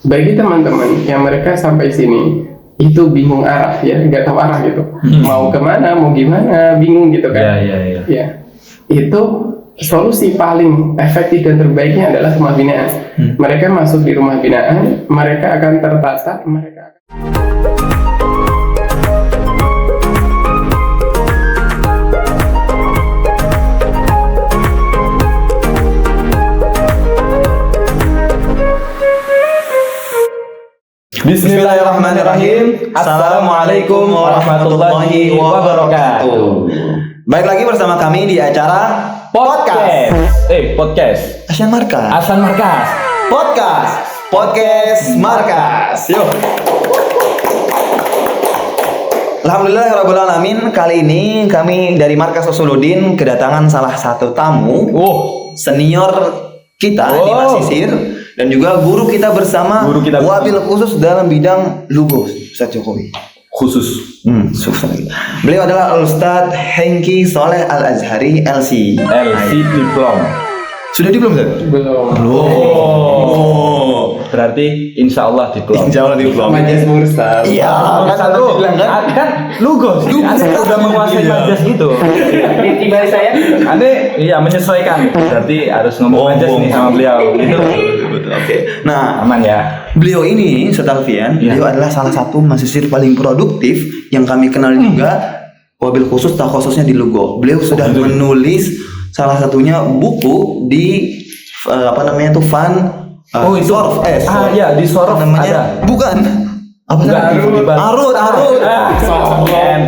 bagi teman-teman yang mereka sampai sini itu bingung arah ya, nggak tahu arah gitu, mau kemana, mau gimana, bingung gitu kan. Ya, itu solusi paling efektif dan terbaiknya adalah rumah binaan. Mereka masuk di rumah binaan, mereka akan tertata, mereka akan... Bismillahirrahmanirrahim. Assalamualaikum warahmatullahi wabarakatuh. Baik lagi bersama kami di acara Podcast Asan Markas. Podcast Markas. Yuk. Alhamdulillahirrabbilalamin. Kali ini kami dari Markas Usuluddin kedatangan salah satu tamu senior kita di Masisir dan juga guru kita bersama, wabil khusus dalam bidang logo Ustaz Jokowi khusus. Beliau adalah Ustaz Hengki Soleh Al-Azhari LC diplom. Sudah diplom Ustaz? Belum. Berarti insya Allah diplom. Majas mursal. Iya, kan logo sudah menguasai majas gitu. Tiba saya menyesuaikan. Berarti harus ngomong majas nih sama beliau. Gitu. Betul. Oke. Nah, aman ya. Beliau ini, Ustaz Alfian, beliau adalah salah satu mahasiswa paling produktif yang kami kenal juga, wabil khusus tak khususnya di logo. Beliau sudah menulis salah satunya buku di Fun Sorf. Di Sorf namanya ada. Bukan. Apa sih? Arut.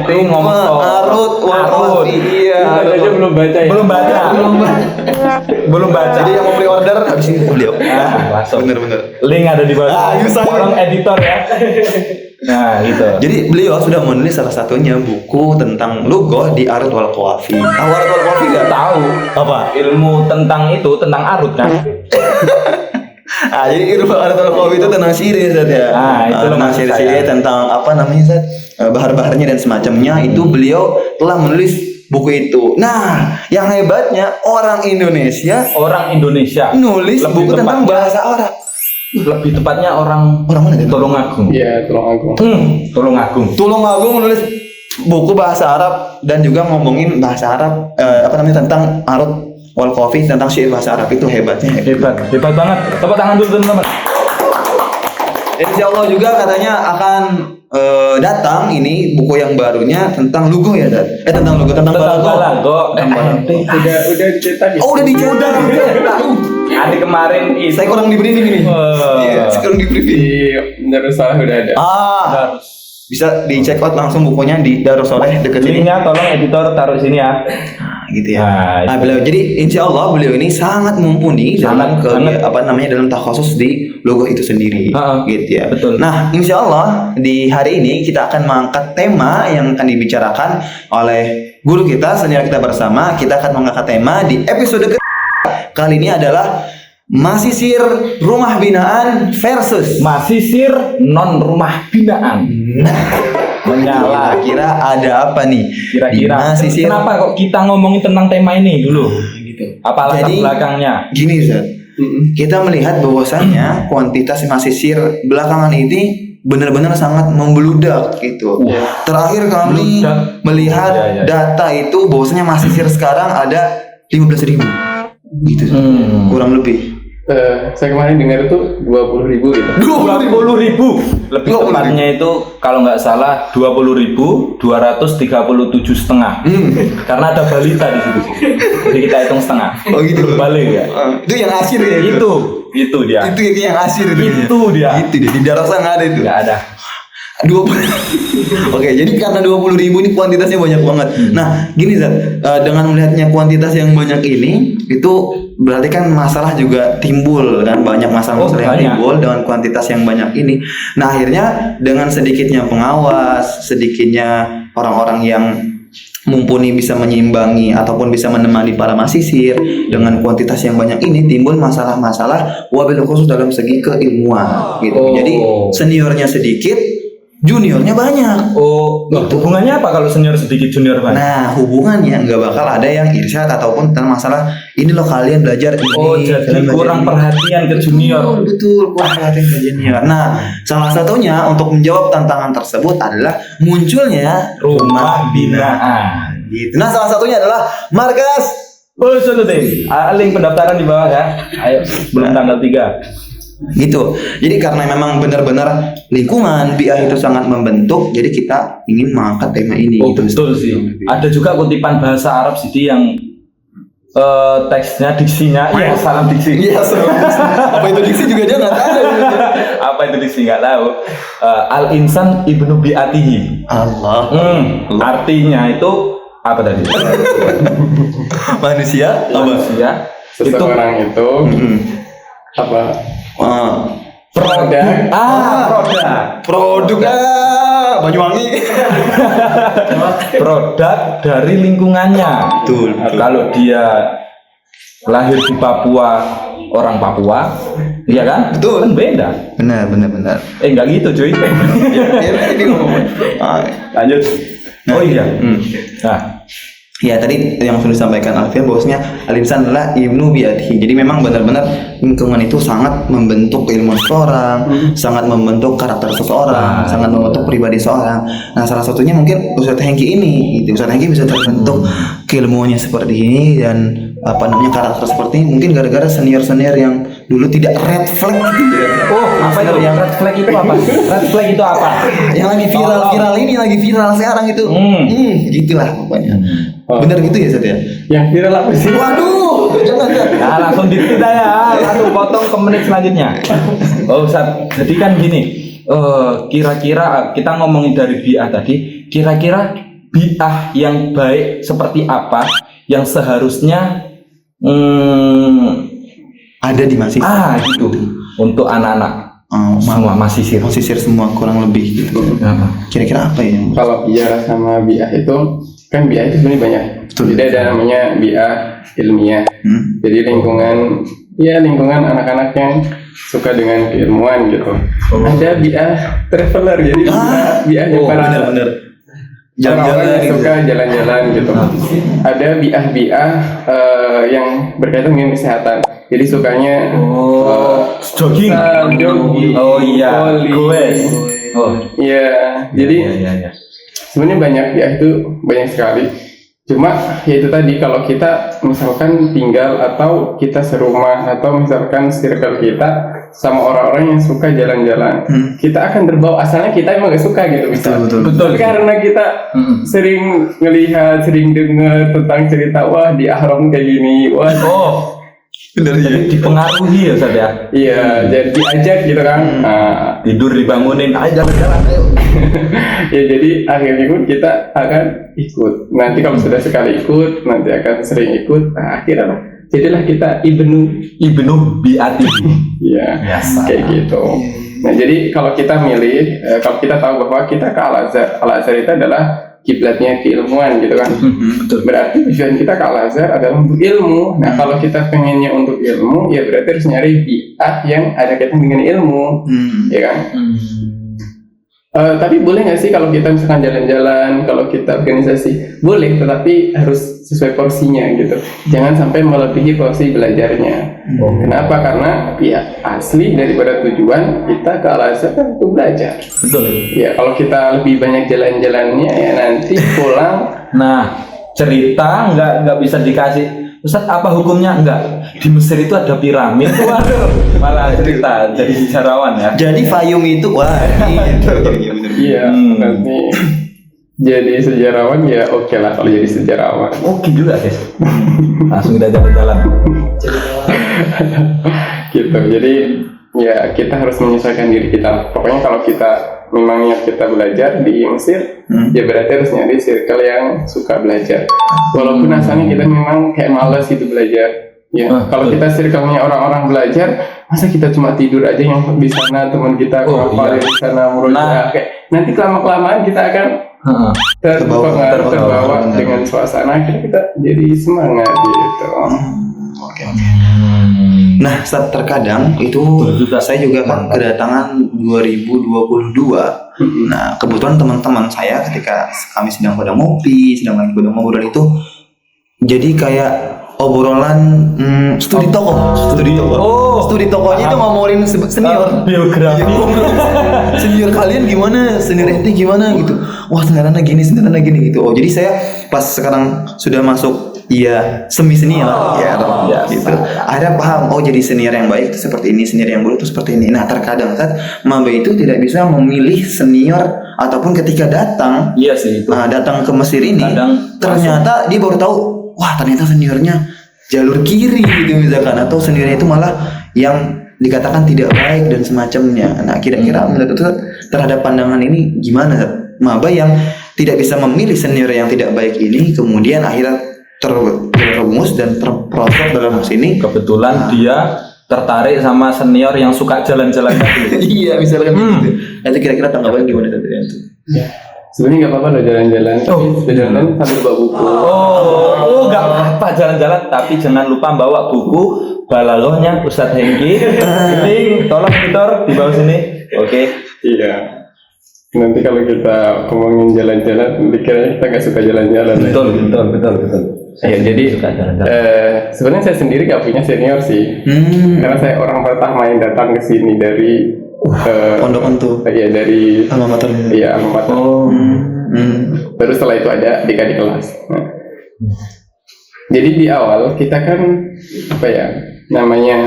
Penting ngomong Arut. Iya. belum baca ya. Belum baca. Jadi yang mau beli order habis ini beliau. Langsung. Bener. Link ada di bawah. Tolong editor ya. Nah, gitu. Jadi beliau sudah menulis salah satunya buku tentang logo di Arut wal Qawafi. Tahu Arut wal Qawafi enggak? Tahu. Apa? Ilmu tentang arut kan? Jadi ilmu Arut wal Qawafi itu tentang sirih Ustaz ya. Itu tentang sirih tentang apa namanya Ustaz? Bahar-baharnya dan semacamnya itu beliau telah menulis buku itu. Nah, yang hebatnya orang Indonesia nulis buku tentang bahasa Arab. Lebih tepatnya orang mana itu? Tulungagung. Iya, Tulungagung. Tulungagung menulis buku bahasa Arab dan juga ngomongin bahasa Arab tentang Arut wal Qawafi, tentang syair bahasa Arab. Itu hebat banget. Tepuk tangan dulu teman-teman. Insya Allah juga katanya akan datang ini buku yang barunya tentang logo ya, tentang balago. Udah dicetak ya? Udah dicetak. Adik kemarin itu Saya kurang di briefing ini. Kurang di briefing. Di Darussalam udah ada. Bisa dicek out langsung bukunya di Darussoleh dekat sini. Linknya tolong editor taruh sini ya. Gitu ya. Beliau jadi insya Allah beliau ini sangat mumpuni dalam dalam takhusus di logo itu sendiri. Gitu ya. Betul. Nah, insya Allah di hari ini kita akan mengangkat tema yang akan dibicarakan oleh guru kita, senior kita bersama. Kita akan mengangkat tema di episode kali ini adalah Masisir rumah binaan versus Masisir non rumah binaan. Menyala. Kira ada apa nih? Kira-kira. Kenapa kok kita ngomongin tentang tema ini dulu? Gitu. Apa alasan belakangnya? Gini Ustaz. Kita melihat bahwasannya kuantitas Masisir belakangan ini benar-benar sangat membludak gitu. Terakhir kami melihat data itu bahwasanya Masisir sekarang ada 15.000 gitu. Kurang lebih. Saya kemarin dengar itu 20.000 gitu. 20.000. Lebih tepatnya itu kalau nggak salah 20.237,5. Karena ada balita di situ. Jadi kita hitung setengah. Oh gitu. Balik ya. Itu yang asir ya. Itu dia. Itu yang asir itu dia. Di Darussalam nggak ada itu. Nggak ada. 20. Oke, jadi karena 20.000 ini kuantitasnya banyak banget. Nah, gini Zat, dengan melihatnya kuantitas yang banyak ini, itu berarti kan masalah juga timbul kan, banyak masalah yang timbul dengan kuantitas yang banyak ini. Nah, akhirnya dengan sedikitnya pengawas, sedikitnya orang-orang yang mumpuni bisa menyeimbangi ataupun bisa menemani para mahasiswa dengan kuantitas yang banyak ini, timbul masalah-masalah wabil khusus dalam segi keilmuan gitu. Jadi seniornya sedikit, juniornya banyak. Oh, hubungannya apa kalau senior sedikit junior banyak? Nah, hubungannya nggak bakal ada yang irsyad ataupun tentang masalah ini loh kalian belajar ini. Oh, jadi kurang perhatian ke junior. Betul, kurang perhatian ke junior. Nah, salah satunya untuk menjawab tantangan tersebut adalah munculnya rumah binaan. Gitu. Nah, salah satunya adalah markas. Oh, sudah deh. Link pendaftaran di bawah ya. Ayo, sebelum tanggal 3. Gitu. Jadi karena memang benar-benar lingkungan BIA itu sangat membentuk, jadi kita ingin mengangkat tema ini. Oh, gitu. betul sih. Ada juga kutipan bahasa Arab sih yang teksnya, diksinya, ya salam diksi. Iya, apa itu diksi juga dia nggak tahu. Apa itu diksi nggak tahu. Al insan ibnu bi'atihi. Allah. Artinya itu apa tadi? Manusia. Seseorang itu apa? Produk. Produk Banyuwangi. Produk dari lingkungannya. Betul. Kalau dia lahir di Papua, orang Papua, iya kan? Betul. Kan beda. Benar. Enggak gitu, cuy. Ini ngomong. Lanjut. Oh iya. Nah, ya tadi yang sudah disampaikan Alfian bahwasanya al-insan adalah ibnu bi'atihi. Jadi memang benar-benar lingkungan itu sangat membentuk ilmu seseorang, sangat membentuk karakter seseorang, sangat membentuk pribadi seseorang. Nah, salah satunya mungkin Ustadz Hengki ini. Gitu. Ustadz Hengki bisa terbentuk keilmuannya seperti ini dan karakter seperti ini mungkin gara-gara senior-senior yang dulu tidak red flag gitu ya. Oh, apa itu? Yang red flag itu apa? Red flag itu apa? Yang lagi viral ini lagi viral sekarang itu. Gitulah pokoknya. Bener gitu ya, Ustaz ya? Yang viral apa sih? Waduh, jangan. Nah, langsung kita ya, langsung potong ke menit selanjutnya. Oh, Ustaz, jadi kan gini, kira-kira kita ngomongin dari bi'ah tadi, kira-kira bi'ah yang baik seperti apa yang seharusnya ada di masjid. Gitu. Untuk anak-anak semua masisir semua kurang lebih gitu. Kira-kira apa ya? Kalau bicara sama bi'ah itu kan bi'ah itu sebenarnya banyak. Jadi ada namanya bi'ah ilmiah. Jadi lingkungan anak-anak yang suka dengan keilmuan gitu. Ada bi'ah traveler, jadi bi'ah yang benar-benar jalan-jalan yang suka jalan-jalan gitu. Ada bi'ah yang berkaitan dengan kesehatan. Jadi sukanya jogging. Oh iya. Iya. Jadi sebenarnya banyak bi'ah itu banyak sekali. Cuma ya itu tadi, kalau kita misalkan tinggal atau kita serumah atau misalkan circle kita sama orang-orang yang suka jalan-jalan, kita akan terbawa. Asalnya kita emang gak suka gitu, betul. Karena kita sering ngelihat, sering dengar tentang cerita, wah di Ahram kayak gini, wah. Bener ya. Dipengaruhi ya, Ustaz ya. Iya, jadi diajak gitu kan. Tidur dibangunin, ayo jalan-jalan, ayo. Ya jadi akhirnya pun kita akan ikut. Nanti kalau sudah sekali ikut, nanti akan sering ikut. Nah, akhirnya jadilah kita ibnu bi'atihi. Iya, kayak gitu. Nah, jadi kalau kita milih, kalau kita tahu bahwa kita ke Al-Azhar itu adalah kiblatnya keilmuan gitu kan. Berarti tujuan kita ke Al-Azhar adalah untuk ilmu. Nah, kalau kita pengennya untuk ilmu, ya berarti harus nyari bi'ah yang ada kaitan dengan ilmu, ya kan? Tapi boleh nggak sih kalau kita misalkan jalan-jalan, kalau kita organisasi, boleh, tetapi harus sesuai porsinya gitu. Jangan sampai melebihi porsi belajarnya. Kenapa? Karena ya asli daripada tujuan kita ke Al-Azhar kan untuk belajar. Betul. Ya kalau kita lebih banyak jalan-jalannya ya nanti pulang. Nah, cerita nggak bisa dikasih. Ustaz, apa hukumnya? Enggak. Di Mesir itu ada piramid. Waduh, malah cerita jadi sejarawan ya. Jadi Fayum itu iya, nanti jadi sejarawan ya oke lah kalau jadi sejarawan. Oke juga guys. Langsung kita jalan-jalan. Gitu. Jadi ya kita harus menyesuaikan diri kita. Pokoknya kalau kita memang niat kita belajar di Mesir, ya berarti harus nyari circle yang suka belajar. Walaupun asalnya kita memang kayak malas gitu belajar. Ya, kalau kita circle-nya orang-orang belajar, masa kita cuma tidur aja yang di sana, teman kita ngapalin di sana murojaah. Nanti lama-kelamaan kita akan terbawa dengan suasana, akhirnya kita jadi semangat gitu. Oke. Nah, saat terkadang itu saya juga kan kedatangan 2022. Nah, kebetulan teman-teman saya ketika kami sedang pada ngopi, sedang lagi pada ngobrol itu jadi kayak obrolan studi tokoh. Studi tokohnya itu ngomongin senior. Biografi. Senior kalian gimana? Senior ente gimana gitu. Wah, seniornya gini gitu. Oh, jadi saya pas sekarang sudah masuk semi senior gitu. Akhirnya paham, oh jadi senior yang baik itu seperti ini, senior yang buruk itu seperti ini. Nah, terkadang maba itu tidak bisa memilih senior ataupun ketika datang. Iya sih itu. Nah, datang ke Mesir ini ternyata dia baru tahu, wah ternyata seniornya jalur kiri gitu misalkan, atau seniornya itu malah yang dikatakan tidak baik dan semacamnya. Nah, kira-kira menurut terhadap pandangan ini gimana, maba yang tidak bisa memilih senior yang tidak baik ini kemudian akhirnya terrumus dan terproses dalam sini. Kebetulan dia tertarik sama senior yang suka jalan-jalan tadi. Iya, misalkan gitu. Nanti kira-kira tanggapan gimana tadi itu? Ya. Sebenarnya nggak apa-apa loh jalan-jalan. Jalan-jalan sambil bawa buku. Nggak apa-apa jalan-jalan, tapi jangan lupa bawa buku balalohnya Ustadz Hengki. Ini tolong editor di bawah sini. Oke. Iya. Nanti kalau kita ngomongin jalan-jalan, dikiranya kita nggak suka jalan-jalan. Betul. Ya, jadi sebenarnya saya sendiri nggak punya senior sih, karena saya orang pertama yang datang ke sini dari pondok itu. Iya, dari alma mater. Iya, alma mater. Terus setelah itu ada adik-adik kelas. Nah, jadi di awal kita kan namanya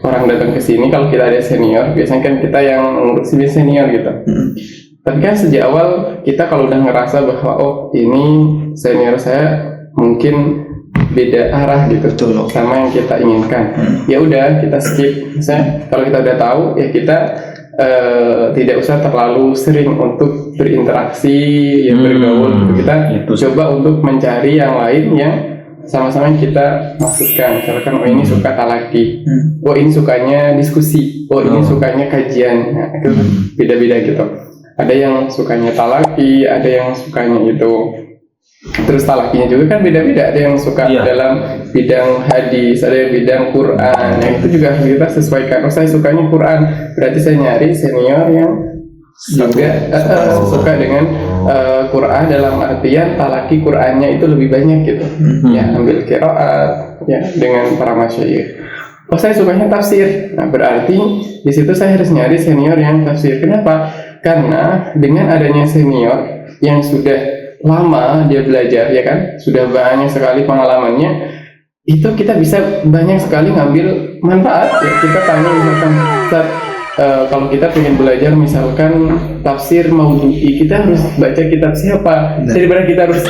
orang datang ke sini, kalau kita ada senior, biasanya kan kita yang ngurusin senior gitu. Tapi kan sejak awal kita kalau udah ngerasa bahwa ini senior saya mungkin beda arah gitu sama yang kita inginkan, ya udah kita skip. Misalnya kalau kita udah tahu, ya kita tidak usah terlalu sering untuk berinteraksi, bergaul. Kita coba untuk mencari yang lain yang sama-sama kita maksudkan. Misalkan ini suka talaki, ini sukanya diskusi, ini sukanya kajian. Nah, itu beda-beda gitu. Ada yang sukanya talaki, ada yang sukanya itu. Terus talakinya juga kan beda-beda. Ada yang suka dalam bidang hadis, ada yang bidang Quran. Yang itu juga harus kita sesuaikan. Oh, saya sukanya Quran, berarti saya nyari senior yang juga suka dengan Quran, dalam artian talaki Qurannya itu lebih banyak gitu. Ya, ambil qiraat ya dengan para masyayikh. Oh, saya sukanya tafsir. Nah, berarti di situ saya harus nyari senior yang tafsir. Kenapa? Karena dengan adanya senior yang sudah lama dia belajar, ya kan, sudah banyak sekali pengalamannya, itu kita bisa banyak sekali ngambil manfaat. Ya, kita tanya misalkan, kalau kita pengen belajar misalkan tafsir maudhu'i, kita harus baca kitab siapa? Daripada kita harus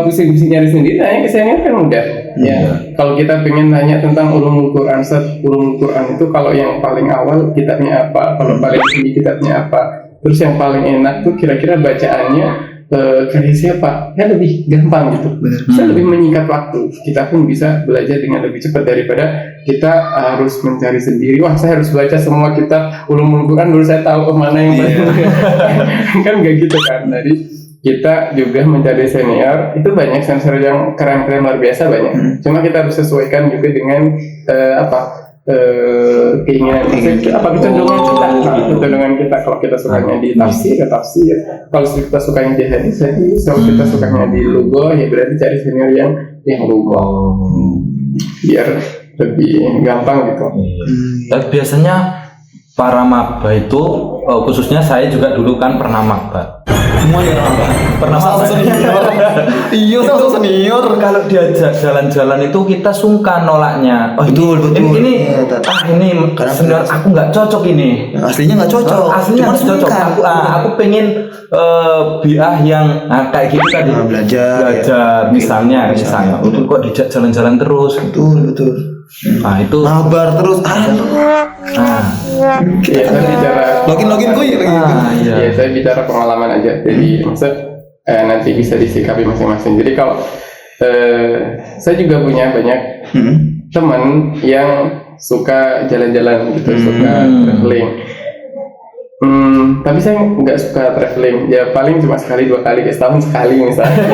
pusing-pusing nyari sendiri, nanya ke senior kan udah. Ya, kalau kita pengen nanya tentang ulumul Quran, ulumul Quran itu kalau yang paling awal kitabnya apa, kalau paling tinggi kitabnya apa, terus yang paling enak tuh kira-kira bacaannya karya siapa, ya lebih gampang gitu. Bisa lebih menyingkat waktu. Kita pun bisa belajar dengan lebih cepat daripada kita harus mencari sendiri. Wah, saya harus baca semua kitab ulumul Quran baru saya tahu mana yang paling kan nggak gitu kan. Jadi kita juga mencari senior, itu banyak senior yang keren-keren luar biasa banyak. Cuma kita harus sesuaikan juga dengan keinginan kecenderungan kita. Kecenderungan kita, kalau kita sukanya di tafsir ya tafsir, kalau kita sukanya di hadis hadis, kalau kita sukanya di lugo ya berarti cari senior yang lugo, biar lebih gampang gitu. Tapi biasanya para maba itu, khususnya saya juga dulu kan pernah maba. Semuanya pernah senior. Iya, sama senior. Kalau diajak jalan-jalan itu kita sungkan nolaknya. Betul. Ini senior aku nggak cocok ini. Aslinya nggak cocok. Aslinya nggak cocok. Aku pengen biah yang kayak gitu tadi. Belajar misalnya. Untuk kok dijak jalan-jalan terus. Betul. Nah itu mabar terus. Ya, saya bicara login gue ya. Ya, saya bicara pengalaman aja. Jadi maksud nanti bisa disikapi masing-masing. Jadi kalau saya juga punya banyak teman yang suka jalan-jalan gitu, suka traveling. Tapi saya nggak suka traveling. Ya paling cuma sekali 2 kali, setahun sekali misalnya.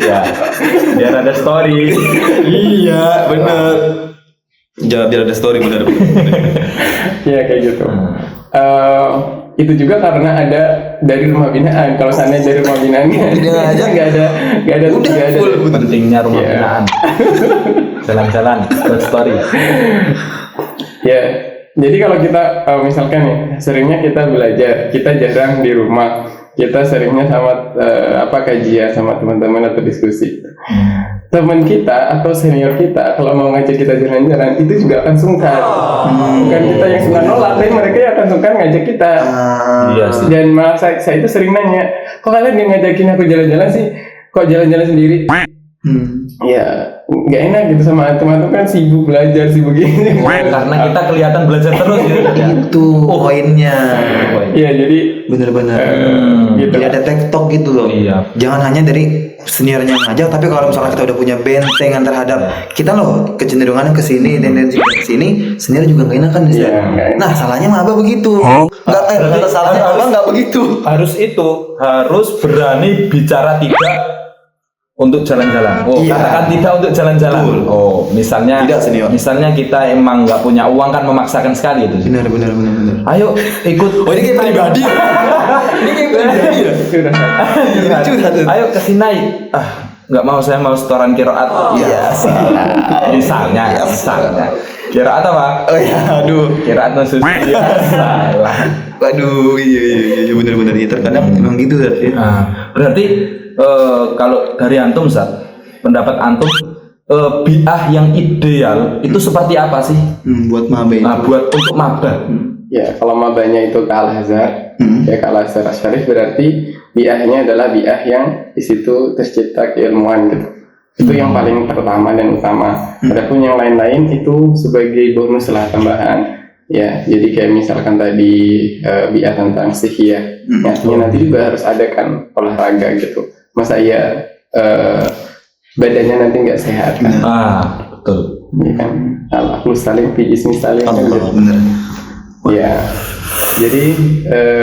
Ya, biar ada story. Iya, benar. Biar ada story benar. Ya kayak gitu. Itu juga karena ada dari rumah binaan. Kalau sana dari rumah binaannya nggak ada full. Pentingnya rumah binaan. Jalan-jalan, buat story. Ya, jadi kalau kita misalkan ya, seringnya kita belajar, kita jarang di rumah, kita seringnya sama kajian sama teman-teman atau diskusi. Teman kita atau senior kita kalau mau ngajak kita jalan-jalan itu juga akan sungkan. Bukan kita yang suka nolak, tapi mereka yang akan sungkan ngajak kita. Iya sih. Dan malah saya itu sering nanya, kok kalian gak ngajakin aku jalan-jalan sih? Kok jalan-jalan sendiri? Ya nggak enak gitu, sama teman-teman kan sibuk belajar, sibuk gini. Karena kita kelihatan belajar terus gitu. Itu poinnya. Iya, jadi bener-bener gitu. Jadi ada tektok gitu loh. Iya. Jangan hanya dari seniornya ngajak, tapi kalau misalnya kita udah punya bentengan terhadap kita loh, kecenderungannya ke sini, tendensi ke sini, senior juga nggak enak kan. Nah, salahnya maba begitu. Nggak salahnya maba nggak begitu. Harus berani bicara tidak untuk jalan-jalan. Katakan tidak untuk jalan-jalan. Misalnya tidak, senior. Misalnya kita emang nggak punya uang kan, memaksakan sekali itu. Benar. Ayo ikut. Ini kayak pribadi. Ini kayak pribadi ya. Ayo ke Sinai. Nggak mau, saya mau setoran qiraat. Iya. Misalnya. Qiraat apa? Qiraat nusus. Salah. Waduh, iya benar-benar ya, terkadang memang gitu ya. Berarti kalau dari antum, Ustaz, pendapat antum, bi'ah yang ideal itu seperti apa sih? Buat maba itu. Untuk maba. Ya, kalau mabanya itu ke Al-Azhar, ya ke Al-Azhar Syarif, berarti bi'ahnya adalah bi'ah yang di situ tercipta keilmuan gitu. Itu yang paling pertama dan utama. Adapun yang lain-lain itu sebagai bonus lah, tambahan. Ya, jadi kayak misalkan tadi bi'ah tentang sihiyah, artinya nanti juga harus ada kan olahraga gitu. Masa badannya nanti nggak sehat kan? Betul. Ya kan, al-aqlu salim fi jismi salim kan gitu. Bener. Ya, jadi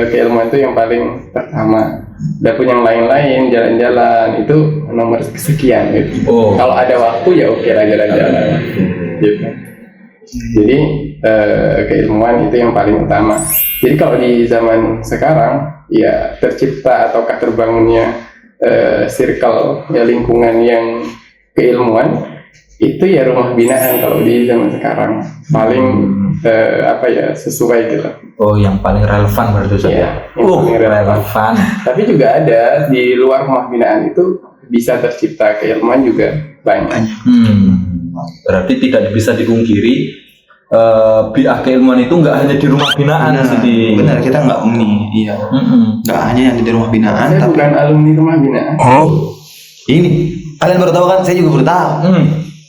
keilmuan itu yang paling pertama. Adapun yang lain-lain, jalan-jalan itu nomor kesekian gitu. Kalau ada waktu ya oke lah jalan-jalan gitu. Jadi keilmuan itu yang paling utama. Jadi kalau di zaman sekarang ya tercipta ataukah terbangunnya circle ya, lingkungan yang keilmuan itu ya rumah binaan kalau di zaman sekarang paling sesuai gitu. Yang paling relevan berarti ya. Relevan. Tapi juga ada di luar rumah binaan itu bisa tercipta keilmuan juga banyak. Berarti tidak bisa dipungkiri bi'ah keilmuan itu nggak hanya di rumah binaan. Benar, kita nggak iya. Nggak hanya yang di rumah binaan. Saya tapi bukan alumni rumah binaan. Ini kalian baru tahu kan? Saya juga baru tahu.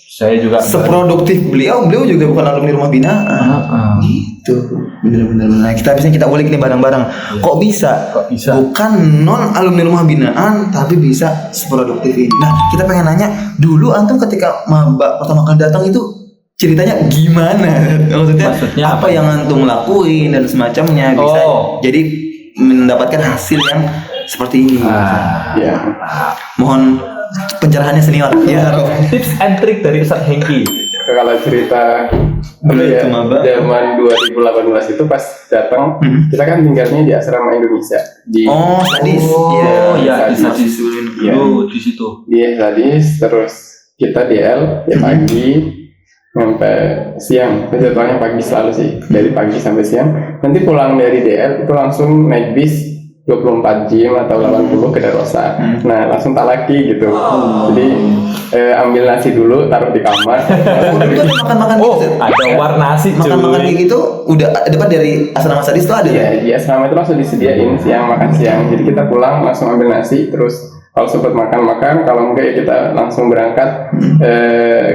Saya juga seproduktif beliau juga bukan alumni rumah binaan. Gitu. Bener-bener. Nah, kita ulik nih bareng-bareng. Kok bisa? Bukan non alumni rumah binaan tapi bisa seproduktif ini. Nah, kita pengen nanya dulu, antum ketika maba pertama kali datang itu ceritanya gimana? Maksudnya apa yang antum lakuin dan semacamnya bisa jadi mendapatkan hasil yang seperti ini. Mohon pencerahannya senior. Tips and trick dari Ustaz Hengki. Kalau cerita zaman 2018 itu pas datang, kita kan tinggalnya di asrama Indonesia di Sadis. Sadis dulu di situ. Di Sadis, terus kita DL ya pagi sampai siang. Jadwalnya pagi selalu sih, dari pagi sampai siang. Nanti pulang dari DL itu langsung naik bis 24 jam atau 80 ke Darosa. Nah, langsung talaki gitu. Jadi ambil nasi dulu, taruh di kamar. Itu makan-makan gitu. Ada warna nasi cuy. Makan-makan kayak gitu udah dapat dari asrama Sadis itu ada. Iya, di asrama itu langsung disediain siang makan siang. Jadi kita pulang langsung ambil nasi, terus kalau sempat makan, kalau enggak ya kita langsung berangkat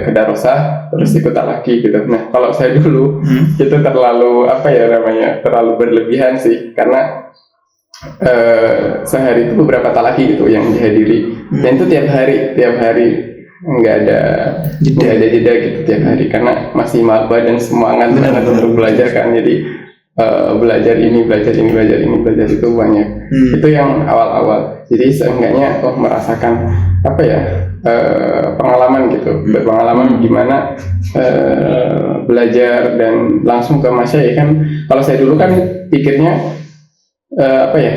ke Darosa, terus ikut talaki gitu. Nah, kalau saya dulu itu terlalu terlalu berlebihan sih, karena sehari itu beberapa talaki gitu yang dihadiri, dan itu tiap hari nggak ada jeda gitu tiap hari, karena masih maba dan semangat banget untuk belajar kan. Jadi belajar ini, belajar itu banyak. Itu yang awal-awal. Jadi seenggaknya merasakan apa ya, pengalaman gitu, berpengalaman gimana belajar dan langsung ke masyayikh kan. Kalau saya dulu kan pikirnya apa ya,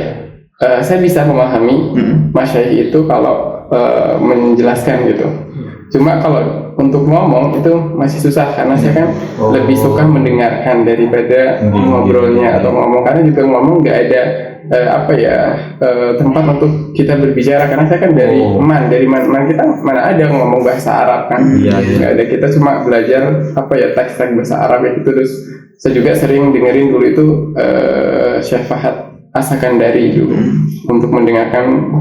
saya bisa memahami masyayikh itu kalau menjelaskan gitu. Cuma kalau untuk ngomong itu masih susah karena saya kan lebih suka mendengarkan daripada ngobrolnya atau ngomong, karena juga ngomong nggak ada tempat untuk kita berbicara, karena saya kan dari Man kita mana ada ngomong bahasa Arab kan, nggak ada, kita cuma belajar teks-teks bahasa Arab itu. Terus saya juga sering dengerin dulu itu Syekh Fahad As-Sakandari dulu untuk mendengarkan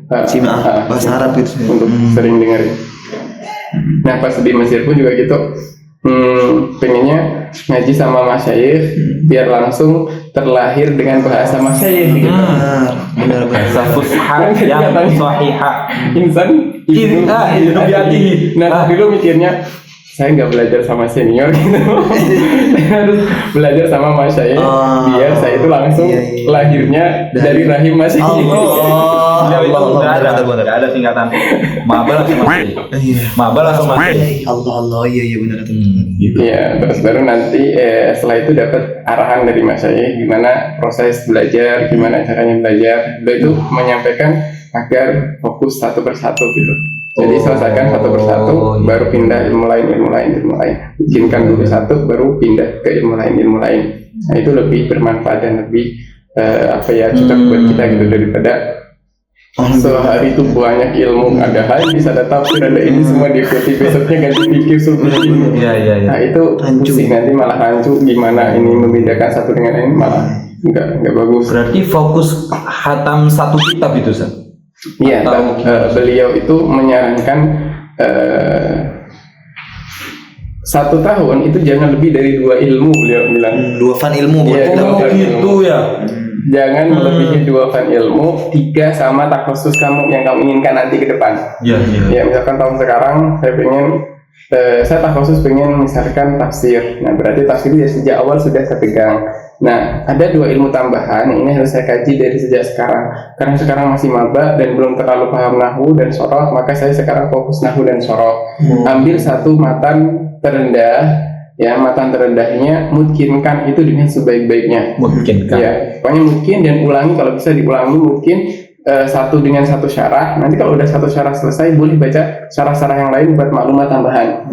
bahasa Arab itu untuk sering dengerin. Nah pas di Mesir pun juga gitu, pengennya ngaji sama masyayikh biar langsung terlahir dengan bahasa masyayikh gitu. Bahasa fusha yang sahihah. Insan ibnu bi'atihi. Nah dulu mikirnya saya nggak belajar sama senior gitu, saya harus belajar sama masyayikh biar saya itu langsung lahirnya dari rahim masyayikh. Nggak ada singkatan maba langsung masih. Maba langsung masih. Allah iya benar itu. Iya, terus baru nanti setelah itu dapat arahan dari masyayikh gimana proses belajar, gimana caranya belajar. Beliau itu menyampaikan agar fokus satu persatu gitu. Jadi selesaikan satu persatu, baru pindah ilmu lain. Bikinkan dulu satu, baru pindah ke ilmu lain. Nah itu lebih bermanfaat dan lebih cocok buat kita gitu, daripada sehari itu banyak ilmu, ada hadis, ada tafsir, ada ini semua diikuti, besoknya ganti pikir subuh ini. Nah itu pusing, nanti malah rancu. Gimana ini membedakan satu dengan lain, malah nggak bagus. Berarti fokus hatam satu kitab itu, Sir? Iya, beliau itu menyarankan 1 tahun itu jangan lebih dari 2 ilmu, beliau bilang. 2 fan ilmu. Gitu ya. Jangan melebihi 2 fan ilmu, 3 sama takhusus kamu yang kamu inginkan nanti ke depan. Ya misalkan tahun sekarang saya takhusus pengen misalkan tafsir. Nah berarti tafsir ya sejak awal sudah saya pegang. Nah ada 2 ilmu tambahan yang ini harus saya kaji dari sejak sekarang. Karena sekarang masih maba dan belum terlalu paham nahwu dan soroh, maka saya sekarang fokus nahwu dan soroh. Ambil 1 matan terendah, ya matan terendahnya, mungkinkan itu dengan sebaik-baiknya. Ya, pokoknya mungkin, dan ulangi kalau bisa diulangi mungkin. 1 dengan 1 syarah. Nanti kalau udah 1 syarah selesai, boleh baca syarah-syarah yang lain buat maklumat tambahan.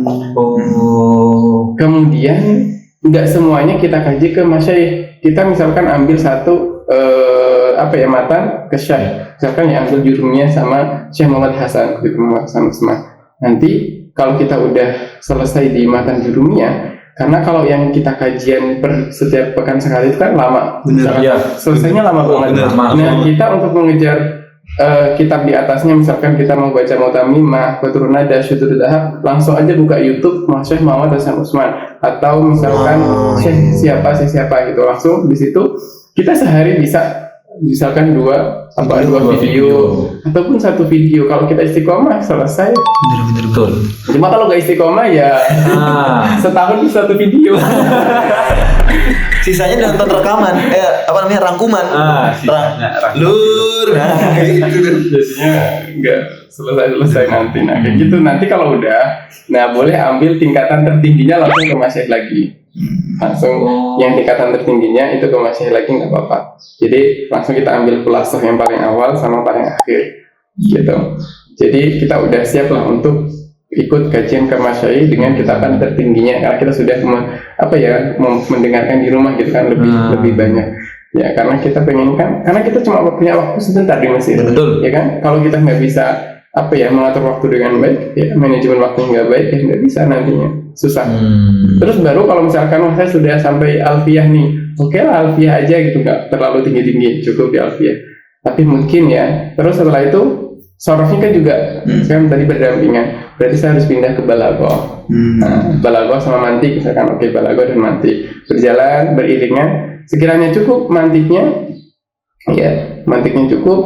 Kemudian nggak semuanya kita kaji ke masyayikh. Kita misalkan ambil 1 matan ke syekh. Misalkan ya ambil jurumnya sama Syekh Muhammad Hasan gitu, Muhammad Hasan Usman. Nanti kalau kita udah selesai di matan jurumnya, karena kalau yang kita kajian setiap pekan sekali itu kan lama, selesainya lama banget. Nah kita untuk mengejar kitab di atasnya, misalkan kita mau baca Mutamimah, Qatrun Nada, Syutur Dhahab, langsung aja buka YouTube Syekh Muhammad Hasan Usman, atau misalkan Syekh siapa gitu, langsung di situ kita sehari bisa misalkan 2 video ataupun 1 video. Kalau kita istiqomah selesai. Betul. Cuma kalau nggak istiqomah ya setahun 1 video. Sisanya nonton rekaman, rangkuman. Lur. Jadinya nggak selesai nanti. Nah kayak gitu. Nanti kalau udah, nah boleh ambil tingkatan tertingginya langsung ke masyayikh lagi. Langsung yang tingkatan tertingginya itu ke masyayikh lagi nggak apa-apa. Jadi langsung kita ambil pelasoh yang paling awal sama paling akhir gitu. Jadi kita udah siap lah untuk ikut kajian ke masyayikh dengan tingkatan tertingginya, karena kita sudah mendengarkan di rumah gitu kan, lebih banyak. Ya karena kita pengen kan, karena kita cuma punya waktu sebentar di Mesir. Betul. Ya kan, kalau kita nggak bisa mengatur waktu dengan baik, ya manajemen waktu nggak baik, ya nggak bisa nantinya, susah. Terus baru kalau misalkan saya sudah sampai alfiyah nih, oke lah alfiyah aja gitu, nggak terlalu tinggi, cukup di alfiyah. Tapi mungkin ya, terus setelah itu sorohnya kan juga sekarang tadi berdampingan, berarti saya harus pindah ke balaghah. Balaghah sama mantik misalkan, balaghah dan mantik berjalan beriringan, sekiranya cukup mantiknya, ya mantiknya cukup,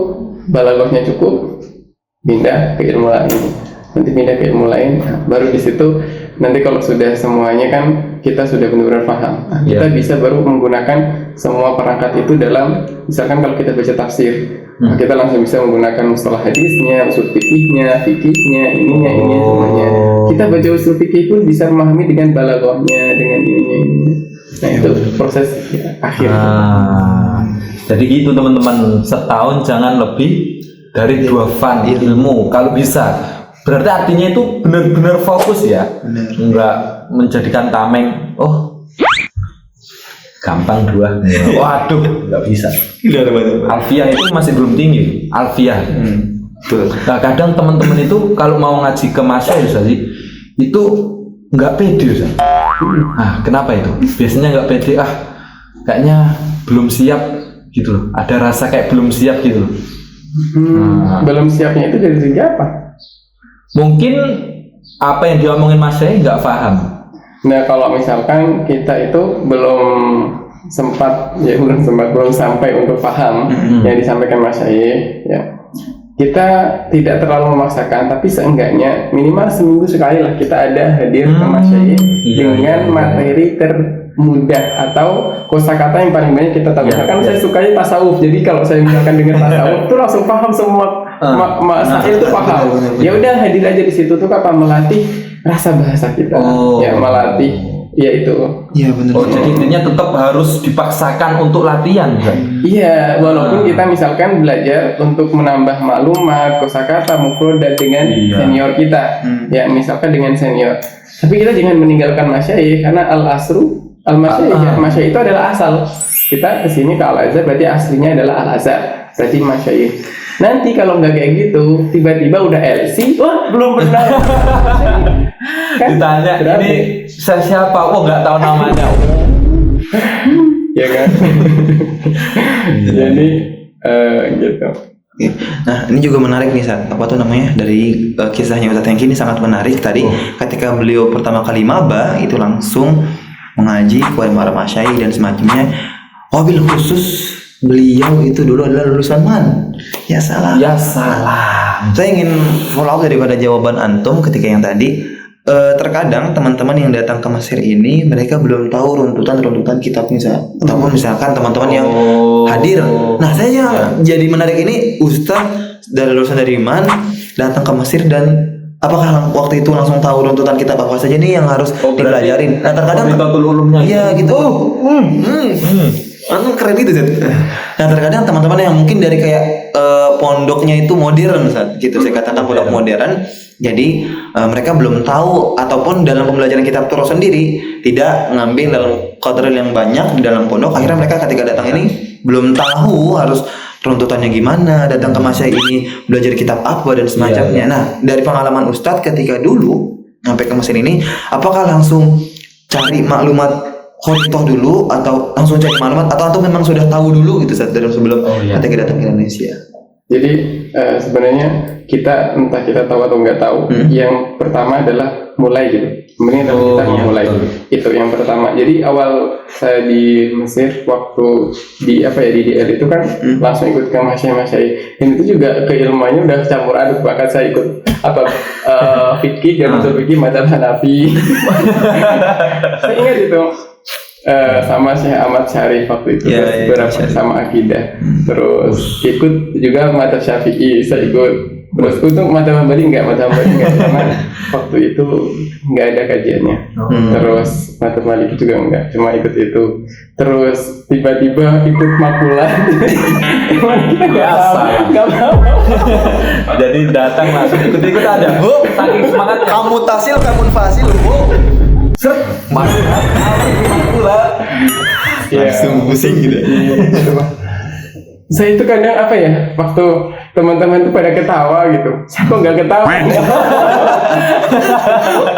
balaghahnya cukup, pindah ke ilmu lain. Nanti pindah ke ilmu lain, baru di situ nanti kalau sudah semuanya kan kita sudah benar-benar paham. Nah, kita bisa baru menggunakan semua perangkat itu dalam, misalkan kalau kita baca tafsir, kita langsung bisa menggunakan mustalah hadisnya, usul fikihnya, ininya semuanya. Kita baca usul fikih pun bisa memahami dengan balaghahnya, dengan ininya. Nah itu proses akhir. Jadi gitu teman-teman, setahun jangan lebih dari 2 fan ilmu kalau bisa. Berarti artinya itu benar-benar fokus ya, enggak menjadikan tameng. Oh, gampang 2. Waduh, nggak bisa. Alfiah itu masih belum tinggi. Alfiah. Nah, kadang teman-teman itu kalau mau ngaji ke masyayikh sih, itu nggak pede. Nah, kenapa itu? Biasanya nggak pede. Kayaknya belum siap gitu loh. Ada rasa kayak belum siap gitu loh. Belum siapnya itu dari segi apa? Mungkin apa yang diomongin Mas Syekh nggak paham. Nah kalau misalkan kita itu belum sampai untuk paham yang disampaikan Mas Syekh, ya kita tidak terlalu memaksakan, tapi seenggaknya minimal seminggu sekali lah kita ada hadir ke Mas Syekh dengan materi termudah atau kosakata yang paling banyak kita tahu. Misalkan saya sukanya tasawuf, jadi kalau saya misalkan dengar tasawuf itu langsung paham semua masail itu paham. Ya udah hadir aja di situ tuh apa melatih rasa bahasa kita, ya melatih, ya itu. Iya benar. Jadi intinya tetap harus dipaksakan untuk latihan, kan? Iya, walaupun kita misalkan belajar untuk menambah maklumat, kosakata, mufradat dengan senior kita, ya misalkan dengan senior. Tapi kita jangan meninggalkan masyayikh karena al-asru al-masyayikh, masyayikh itu adalah asal. Kita kesini ke Al-Azhar berarti aslinya adalah Al-Azhar, berarti masyayikh. Nanti kalau nggak kayak gitu, tiba-tiba udah LC, wah belum pernah. Kan? Ditanya ini saya siapa? Oh nggak tahu namanya. Ya kan. Jadi gitu. Nah ini juga menarik nih Sat, apa tuh namanya, dari kisahnya Ustadz Hengki ini sangat menarik tadi. Ketika beliau pertama kali maba itu langsung mengaji kepada para masyayikh dan semacamnya. Wabil khusus beliau itu dulu adalah lulusan man. Ya salah. Saya ingin follow up daripada jawaban antum ketika yang tadi. Terkadang teman-teman yang datang ke Mesir ini mereka belum tahu runtutan kitabnya ataupun misalkan teman-teman yang hadir. Nah saya jadi menarik ini, Ustadz dari lulusan dari man datang ke Mesir dan apakah waktu itu langsung tahu runtutan kitab apa saja nih yang harus dipelajarin? Nah terkadang iya gitu. Keren itu Zat. Nah terkadang teman-teman yang mungkin dari kayak pondoknya itu modern Zat, gitu saya katakan pondok modern, jadi mereka belum tahu ataupun dalam pembelajaran kitab Torah sendiri tidak ngambil dalam qadar yang banyak di dalam pondok, akhirnya mereka ketika datang ini belum tahu harus runtutannya gimana, datang ke masyayikh ini belajar kitab apa dan semacamnya. Nah dari pengalaman Ustadz ketika dulu sampai ke Mesir ini, apakah langsung cari maklumat khoritoh dulu atau langsung cari maklumat atau memang sudah tahu dulu gitu saat dari sebelum ketika datang ke Indonesia? Jadi sebenarnya kita entah kita tahu atau nggak tahu, yang pertama adalah mulai gitu. Sebenarnya kita mulai itu yang pertama. Jadi awal saya di Mesir waktu di DL itu kan langsung ikut ke masyayikh. Dan itu juga keilmuannya udah campur aduk, bahkan saya ikut fikih dan usul fikih madzhab Hanafi. Saya ingat itu. Sama Syekh Ahmad Syarif waktu itu beberapa sama akidah, terus ikut juga madzhab Syafi'i saya ikut, terus untuk madzhab Hambali enggak karena waktu itu enggak ada kajiannya, terus madzhab Maliki juga enggak, cuma ikut itu, terus tiba-tiba ikut makulah. Enggak mau. Jadi datang langsung ikut ada. Saking semangatnya. Kamu tasil, kamu fasil, langsung pusing gitu. Saya itu kadang waktu teman-teman tuh pada ketawa gitu, saya kok nggak ketawa.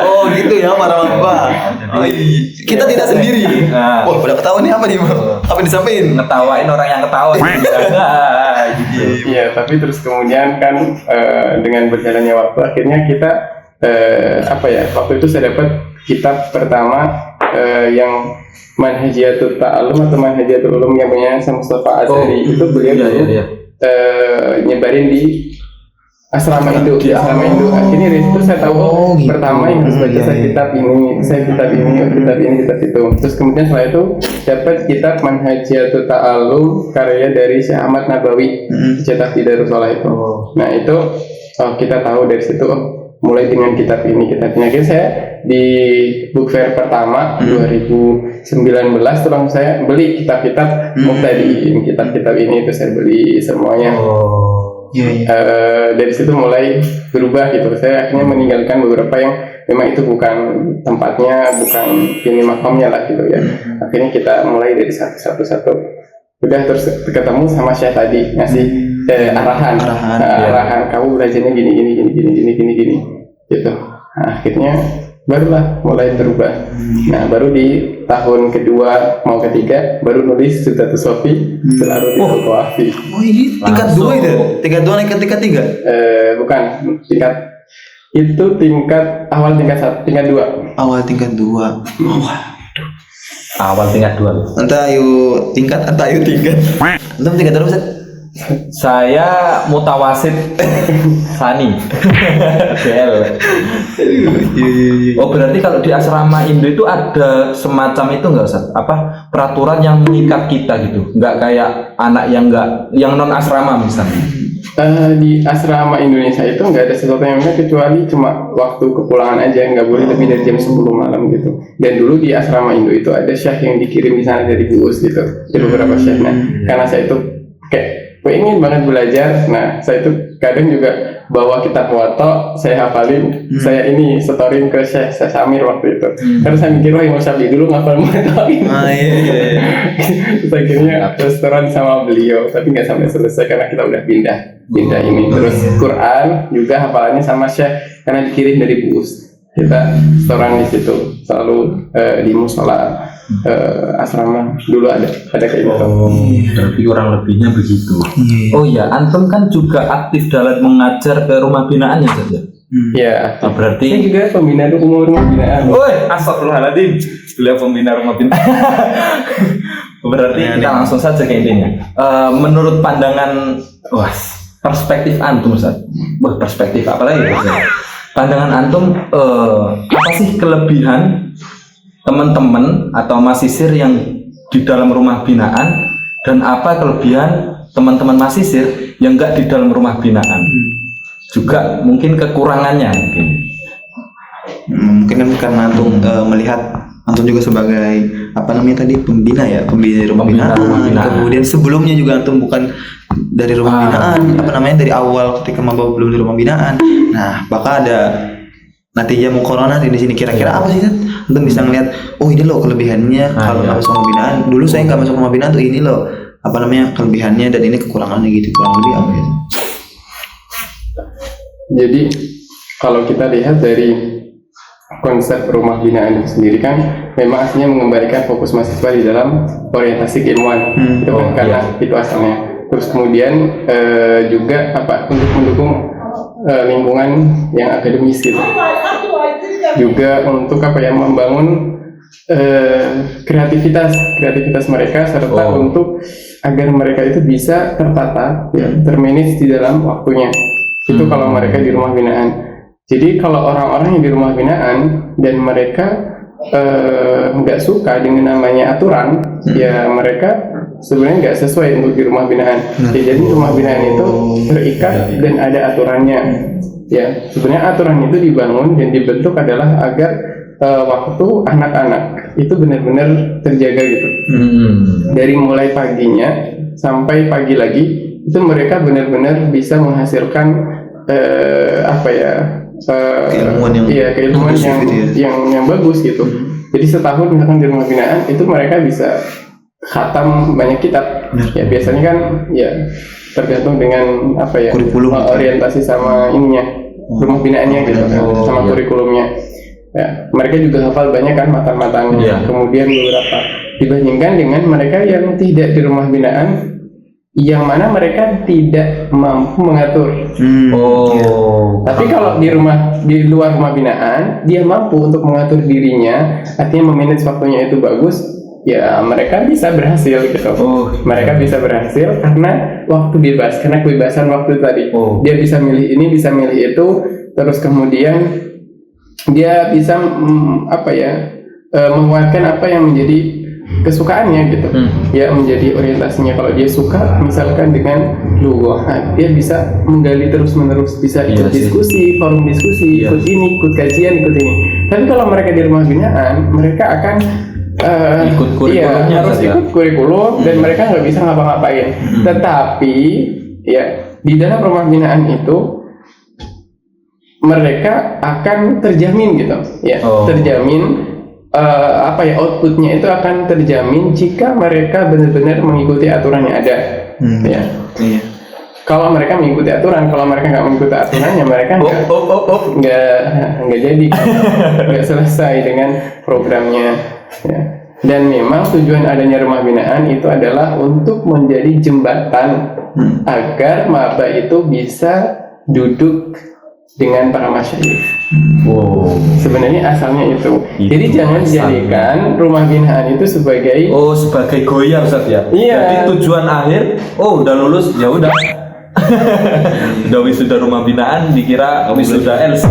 Oh gitu ya marah-marah. Kita tidak sendiri. Wah pada ketawa nih apa nih? Apa disampaikan? Ngetawain orang yang ketawa. Iya, tapi terus kemudian kan dengan berjalannya waktu akhirnya kita waktu itu saya dapat kitab pertama yang Manhajiyatul Ta'allum atau Manhajiyatul Ulum yang punya Mustafa Azhari. Itu beliau nyebarin di asrama Indo. Akhirnya dari situ saya tahu gitu. pertama yang harus baca saya kitab ini, kitab itu. Terus kemudian setelah itu dapat kitab Manhajiyatut Ta'allum karya dari Syekh Ahmad Nabawi, cetak di Darussalam itu. Nah itu kita tahu dari situ mulai dengan kitab ini. Akhirnya saya di book fair pertama 2019 terus saya beli kitab-kitab Muqtadiin, kitab-kitab ini itu saya beli semuanya. Dari situ mulai berubah gitu. Saya akhirnya meninggalkan beberapa yang memang itu bukan tempatnya, bukan ini makamnya lah gitu ya. Akhirnya kita mulai dari satu-satu. Udah terus ketemu sama Syekh tadi ngasih arahan. Kamu belajarnya gini gitu. Nah, akhirnya barulah mulai berubah. Nah baru di tahun kedua mau ketiga baru nulis Zuhdatus Sofi selalu di Al-Qawafi. Ini tingkat 2 itu? Tingkat 2 naik ke tingkat 3? Bukan, tingkat awal tingkat 2. Awal tingkat 2. Awal tingkat 2. Entah ayo tingkat. Antum tingkat berapa, Ustaz? Saya mutawasid Sani BL. Oh berarti kalau di asrama Indo itu ada semacam itu nggak Ustaz? Apa peraturan yang mengikat kita gitu? Nggak kayak anak yang non asrama misalnya? Di asrama Indonesia itu nggak ada sesuatu yang benar kecuali cuma waktu kepulangan aja, nggak boleh lebih dari jam 10 malam gitu. Dan dulu di asrama Indo itu ada syekh yang dikirim di sana dari Buus gitu, ada beberapa syekh. Nah karena saya itu kayak pengen banget belajar, nah saya itu kadang juga bawa kitab Muwatta, saya hafalin, saya ini setorin ke Syekh Samir waktu itu. Karena saya mikir wah Imam Syafi'i dulu ngafal Muwatta. Terus akhirnya setoran sama beliau, tapi nggak sampai selesai karena kita udah pindah ini. Terus Quran juga hafalannya sama Syekh karena dikirim dari Buus. Kita setoran di situ selalu di musola asrama dulu ada kayak gitu. Berarti kurang lebihnya begitu. Oh ya, antum kan juga aktif dalam mengajar ke rumah binaan ya saja. Iya. Berarti saya juga pembina rumah binaan. Woi, astagfirullahaladzim. Beliau pembina rumah binaan. Berarti kita langsung saja ke intinya. Menurut pandangan, perspektif antum Ustaz. Perspektif apa lagi? Pandangan antum apa sih kelebihan teman-teman atau mahasiswa yang di dalam rumah binaan dan apa kelebihan teman-teman mahasiswa yang enggak di dalam rumah binaan? Juga mungkin kekurangannya mungkin kan karena antum melihat antum juga sebagai pembina rumah binaan. Kemudian sebelumnya juga antum bukan dari rumah binaan, dari awal ketika maba belum di rumah binaan. Nah, bakal ada natijah muqaranah di sini kira-kira apa sih Ustaz? Antum bisa ngelihat, oh ini loh kelebihannya kalau nggak masuk rumah binaan. Dulu saya nggak masuk rumah binaan tuh ini loh kelebihannya dan ini kekurangannya gitu. Kurang lebih apa ya? Jadi kalau kita lihat dari konsep rumah binaan itu sendiri kan memang aslinya mengembalikan fokus mahasiswa di dalam orientasi keilmuan. Itu kan karena itu asalnya. Terus kemudian juga untuk mendukung lingkungan yang akademis gitu. Juga untuk membangun kreativitas mereka serta untuk agar mereka itu bisa tertata termanage di dalam waktunya. Itu kalau mereka di rumah binaan. Jadi kalau orang-orang yang di rumah binaan dan mereka nggak suka dengan namanya aturan, ya mereka sebenarnya nggak sesuai untuk di rumah binaan. Jadi rumah binaan itu terikat dan ada aturannya. Ya, sebenarnya aturan itu dibangun dan dibentuk adalah agar waktu anak-anak itu benar-benar terjaga gitu. Dari mulai paginya sampai pagi lagi itu mereka benar-benar bisa menghasilkan keilmuan yang bagus gitu. Jadi setahun misalkan di rumah binaan itu mereka bisa khatam banyak kitab. Ya biasanya kan ya tergantung dengan kurikulum orientasi sama rumah binaannya gitu kan, sama kurikulumnya. Ya, mereka juga hafal banyak kan matan-matannya. Kemudian beberapa dibandingkan dengan mereka yang tidak di rumah binaan, yang mana mereka tidak mampu mengatur. Tapi kalau di luar rumah binaan, dia mampu untuk mengatur dirinya, artinya memanage waktunya itu bagus. ya mereka bisa berhasil gitu. Mereka bisa berhasil karena waktu bebas, karena kebebasan waktu tadi. Dia bisa milih ini, bisa milih itu, terus kemudian dia bisa menguatkan apa yang menjadi kesukaannya gitu, ya menjadi orientasinya. Kalau dia suka misalkan dengan lughah, dia bisa menggali terus menerus, bisa ikut diskusi, forum diskusi, ikut ini, ikut kajian, ikut ini. Tapi kalau mereka di rumah binaan, mereka akan ikut kurikulumnya, harus ikut kurikulum dan mereka nggak bisa ngapa-ngapain. Tetapi ya di dalam rumah binaan itu mereka akan terjamin gitu, ya terjamin. Outputnya itu akan terjamin jika mereka benar-benar mengikuti aturan yang ada. Ya. Kalau mereka mengikuti aturan, kalau mereka nggak mengikuti aturannya, mereka nggak jadi, nggak selesai dengan programnya. Ya. Dan memang tujuan adanya rumah binaan itu adalah untuk menjadi jembatan agar maba itu bisa duduk dengan para masyayikh. Sebenarnya asalnya itu. Jadi jangan dijadikan rumah binaan itu sebagai goyah Ustaz ya. Jadi tujuan akhir, udah lulus ya udah. Udah wisuda rumah binaan dikira wisuda Els.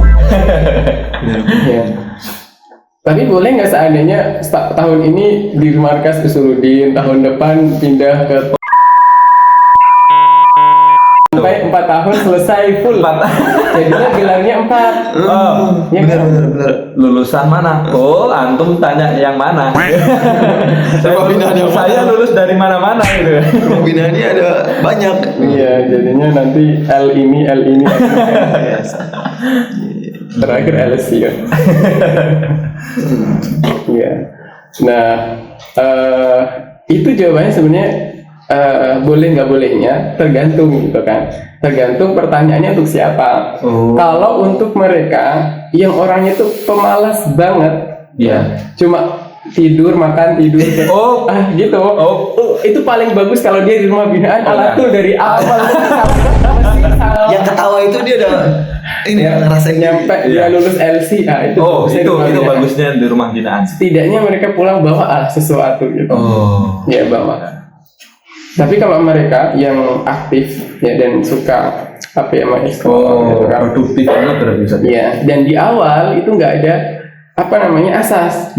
Tapi boleh nggak seandainya tahun ini di markas Usuluddin, tahun depan pindah ke sampai 4 tahun selesai full. Jadinya gelarnya 4. Benar. Lulusan mana? Antum tanya yang mana? Saya lulus dari mana-mana gitu. Pembinaannya ada banyak. Iya, jadinya nanti L ini. Terakhir LC ya. Iya. Nah, itu jawabannya sebenarnya boleh nggak bolehnya tergantung gitu kan, tergantung pertanyaannya untuk siapa. Kalau untuk mereka yang orangnya itu pemalas banget, cuma tidur makan tidur gitu, itu paling bagus kalau dia di rumah binaan tuh dari awal. Yang ketawa itu dia udah ngerasain nyampe dia lulus LC. Itu bagusnya di rumah binaan. Setidaknya mereka pulang bawa sesuatu gitu. Ya bawa. Tapi kalau mereka yang aktif ya dan suka mengeksplor produktif banget berarti. Ya, dan di awal itu nggak ada asas.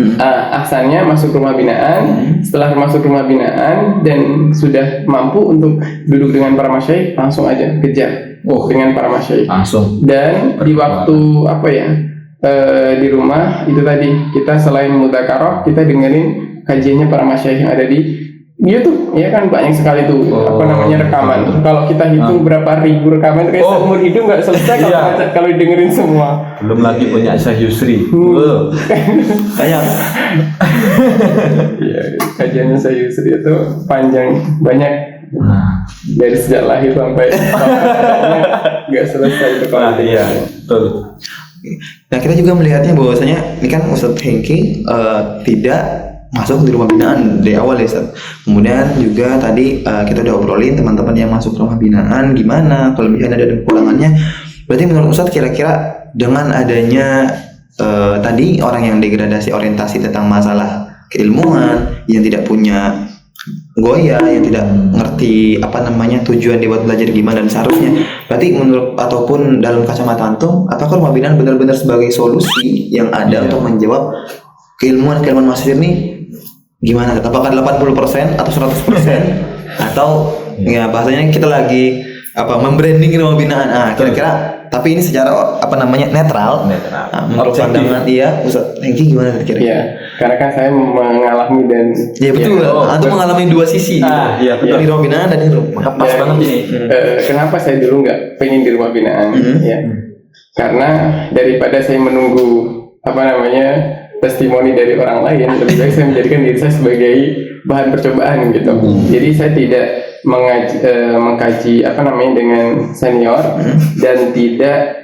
Asalnya masuk rumah binaan, setelah masuk rumah binaan dan sudah mampu untuk duduk dengan para masyayikh, langsung aja kejar dengan para masyayikh. Langsung. Dan di waktu di rumah itu tadi kita selain mudzakarah, kita dengerin kajiannya para masyayikh yang ada di YouTube, ya kan banyak sekali tuh rekaman. Kalau kita hitung berapa ribu rekaman, kayak seumur hidup nggak selesai kalau dengerin semua. Belum lagi punya Syekh Yusri. Kayak kajiannya Syekh Yusri itu panjang, banyak. Dari sejak lahir sampai nggak selesai itu kalau betul. Nah, kita juga melihatnya bahwasanya ini kan Ustadz Hengki tidak masuk di rumah binaan dari awal ya Ustaz. Kemudian juga tadi kita udah obrolin teman-teman yang masuk rumah binaan gimana kelebihan dan kekurangannya. Berarti menurut Ustaz kira-kira dengan adanya tadi orang yang degradasi orientasi tentang masalah keilmuan, yang tidak punya yang tidak ngerti tujuan dia buat belajar gimana dan seharusnya, berarti menurut ataupun dalam kacamata antum, apakah rumah binaan benar-benar sebagai solusi yang ada untuk menjawab keilmuan masyarakat ini gimana? Apakah 80% atau 100% atau ya bahasanya kita lagi membranding rumah binaan. Kira-kira tapi ini secara netral. Menurut pandangan Ustaz Hengki gimana kira-kira? Iya, karena kan saya mengalami dan betul. Antum mengalami dua sisi. Betul. Di rumah binaan dan di rumah. Pas banget ini. Kenapa saya dulu nggak pengen di rumah binaan? Karena daripada saya menunggu testimoni dari orang lain, lebih baik saya menjadikan diri saya sebagai bahan percobaan gitu. Jadi saya tidak mengkaji dengan senior dan tidak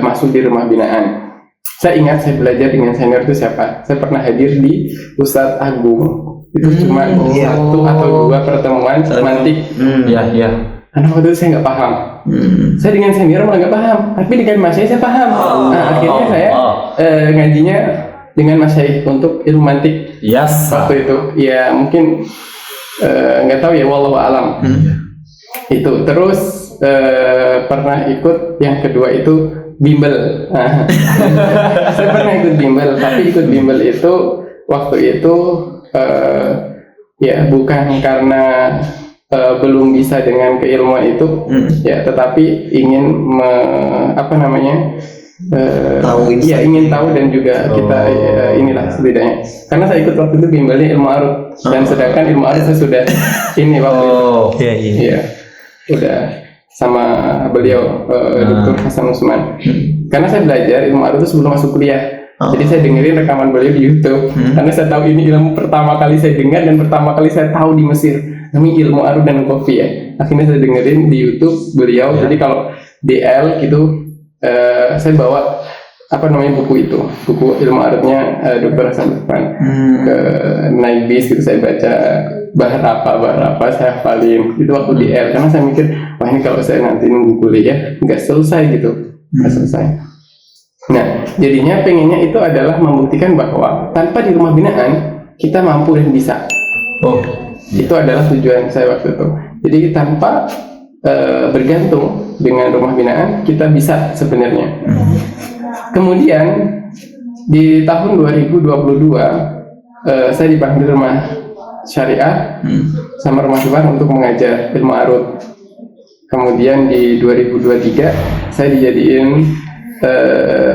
masuk di rumah binaan. Saya ingat saya belajar dengan senior itu siapa? Saya pernah hadir di Ustadz Agung. Itu cuma 1 atau 2 pertemuan semantik. Karena waktu itu saya nggak paham. Saya dengan senior malah nggak paham, tapi dengan masnya saya paham. Akhirnya saya ngajinya dengan masyaikh untuk ilmu mantik waktu itu. Ya mungkin nggak tahu ya, wallahu alam. Itu terus pernah ikut yang kedua itu bimbel. Saya pernah ikut bimbel, tapi ikut bimbel itu waktu itu ya bukan karena belum bisa dengan keilmuan itu, ya, tetapi ingin ingin tahu dan juga kita inilah setidaknya. Karena saya ikut waktu itu bimbelnya ilmu arut, dan sedangkan ilmu arut saya sudah ini waktu itu, iya, udah sama beliau Dr. Hasan Usman. Karena saya belajar ilmu arut itu sebelum masuk kuliah. Jadi saya dengerin rekaman beliau di YouTube, karena saya tahu ini ilmu pertama kali saya dengar dan pertama kali saya tahu di Mesir. Namanya ilmu arut dan kopi ya. Akhirnya saya dengerin di YouTube beliau. Jadi kalau DL gitu, saya bawa buku itu, buku ilmu arutnya Dr. Hasan Usman. Ke naik bis gitu saya baca bahar apa saya hafalin itu waktu DL, karena saya mikir wah ini kalau saya nanti nunggu kuliah nggak selesai gitu, nggak selesai. Nah, jadinya pengennya itu adalah membuktikan bahwa tanpa di rumah binaan kita mampu dan bisa. Itu adalah tujuan saya waktu itu. Jadi tanpa bergantung dengan rumah binaan kita bisa sebenarnya. Kemudian di tahun 2022 saya dipanggil rumah syariah sama rumah Tuhan untuk mengajar ilmu arut. Kemudian di 2023 saya dijadiin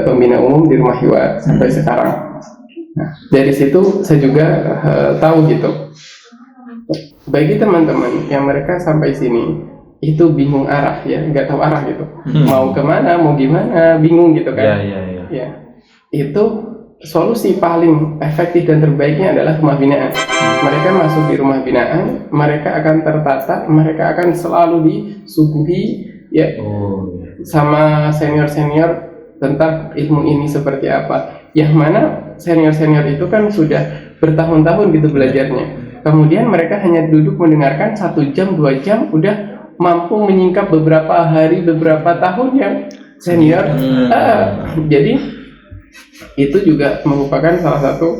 pembina umum di rumah Hiwa sampai sekarang. Nah, dari situ saya juga tahu gitu, bagi teman-teman yang mereka sampai sini itu bingung arah ya, nggak tahu arah gitu, mau kemana, mau gimana, bingung gitu kan. Ya. Itu solusi paling efektif dan terbaiknya adalah rumah binaan. Mereka masuk di rumah binaan, mereka akan tertata, mereka akan selalu disuguhi ya sama senior-senior tentang ilmu ini seperti apa. Yang mana senior-senior itu kan sudah bertahun-tahun gitu belajarnya. Kemudian mereka hanya duduk mendengarkan 1 jam, 2 jam, udah mampu menyingkap beberapa hari, beberapa tahun yang senior. Jadi itu juga merupakan salah satu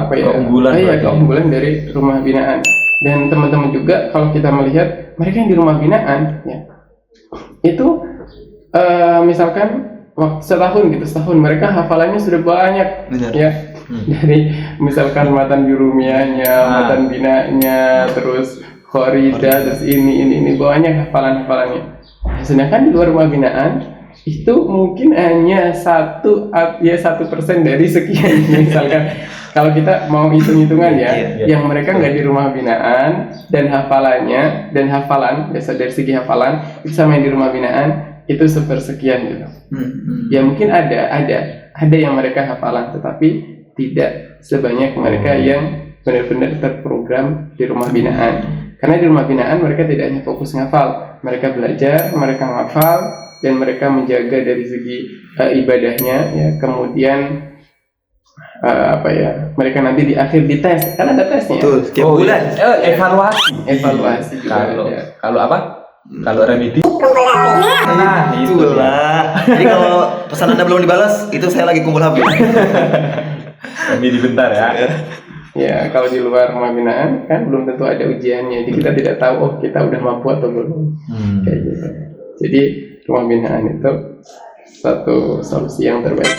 keunggulan dari rumah binaan. Dan teman-teman juga kalau kita melihat mereka yang di rumah binaan ya, itu misalkan setahun mereka hafalannya sudah banyak. Ya. Dari misalkan matan jurumiyahnya, matan binanya, terus khoridah, terus ini banyak hafalannya. Sedangkan di luar rumah binaan itu mungkin hanya 1% dari sekian. Misalkan kalau kita mau hitung-hitungan ya, yang mereka nggak di rumah binaan dan hafalan dari segi hafalan itu sama yang di rumah binaan itu sepersekian gitu. Ya mungkin ada yang mereka hafalan, tetapi tidak sebanyak mereka yang benar-benar terprogram di rumah binaan. Karena di rumah binaan mereka tidak hanya fokus ngafal, mereka belajar, mereka ngafal, dan mereka menjaga dari segi ibadahnya ya. Kemudian mereka nanti di akhir dites, kan ada tesnya. Tiap bulan evaluasi juga. Kalau remedi itulah. Jadi kalau pesan Anda belum dibalas, itu saya lagi kumpul HP. remedi bentar ya. Ya, kalau di luar rumah binaan kan belum tentu ada ujiannya, jadi kita tidak tahu kita udah mampu atau belum. Kayak gitu. Jadi rumah binaan itu satu solusi yang terbaik.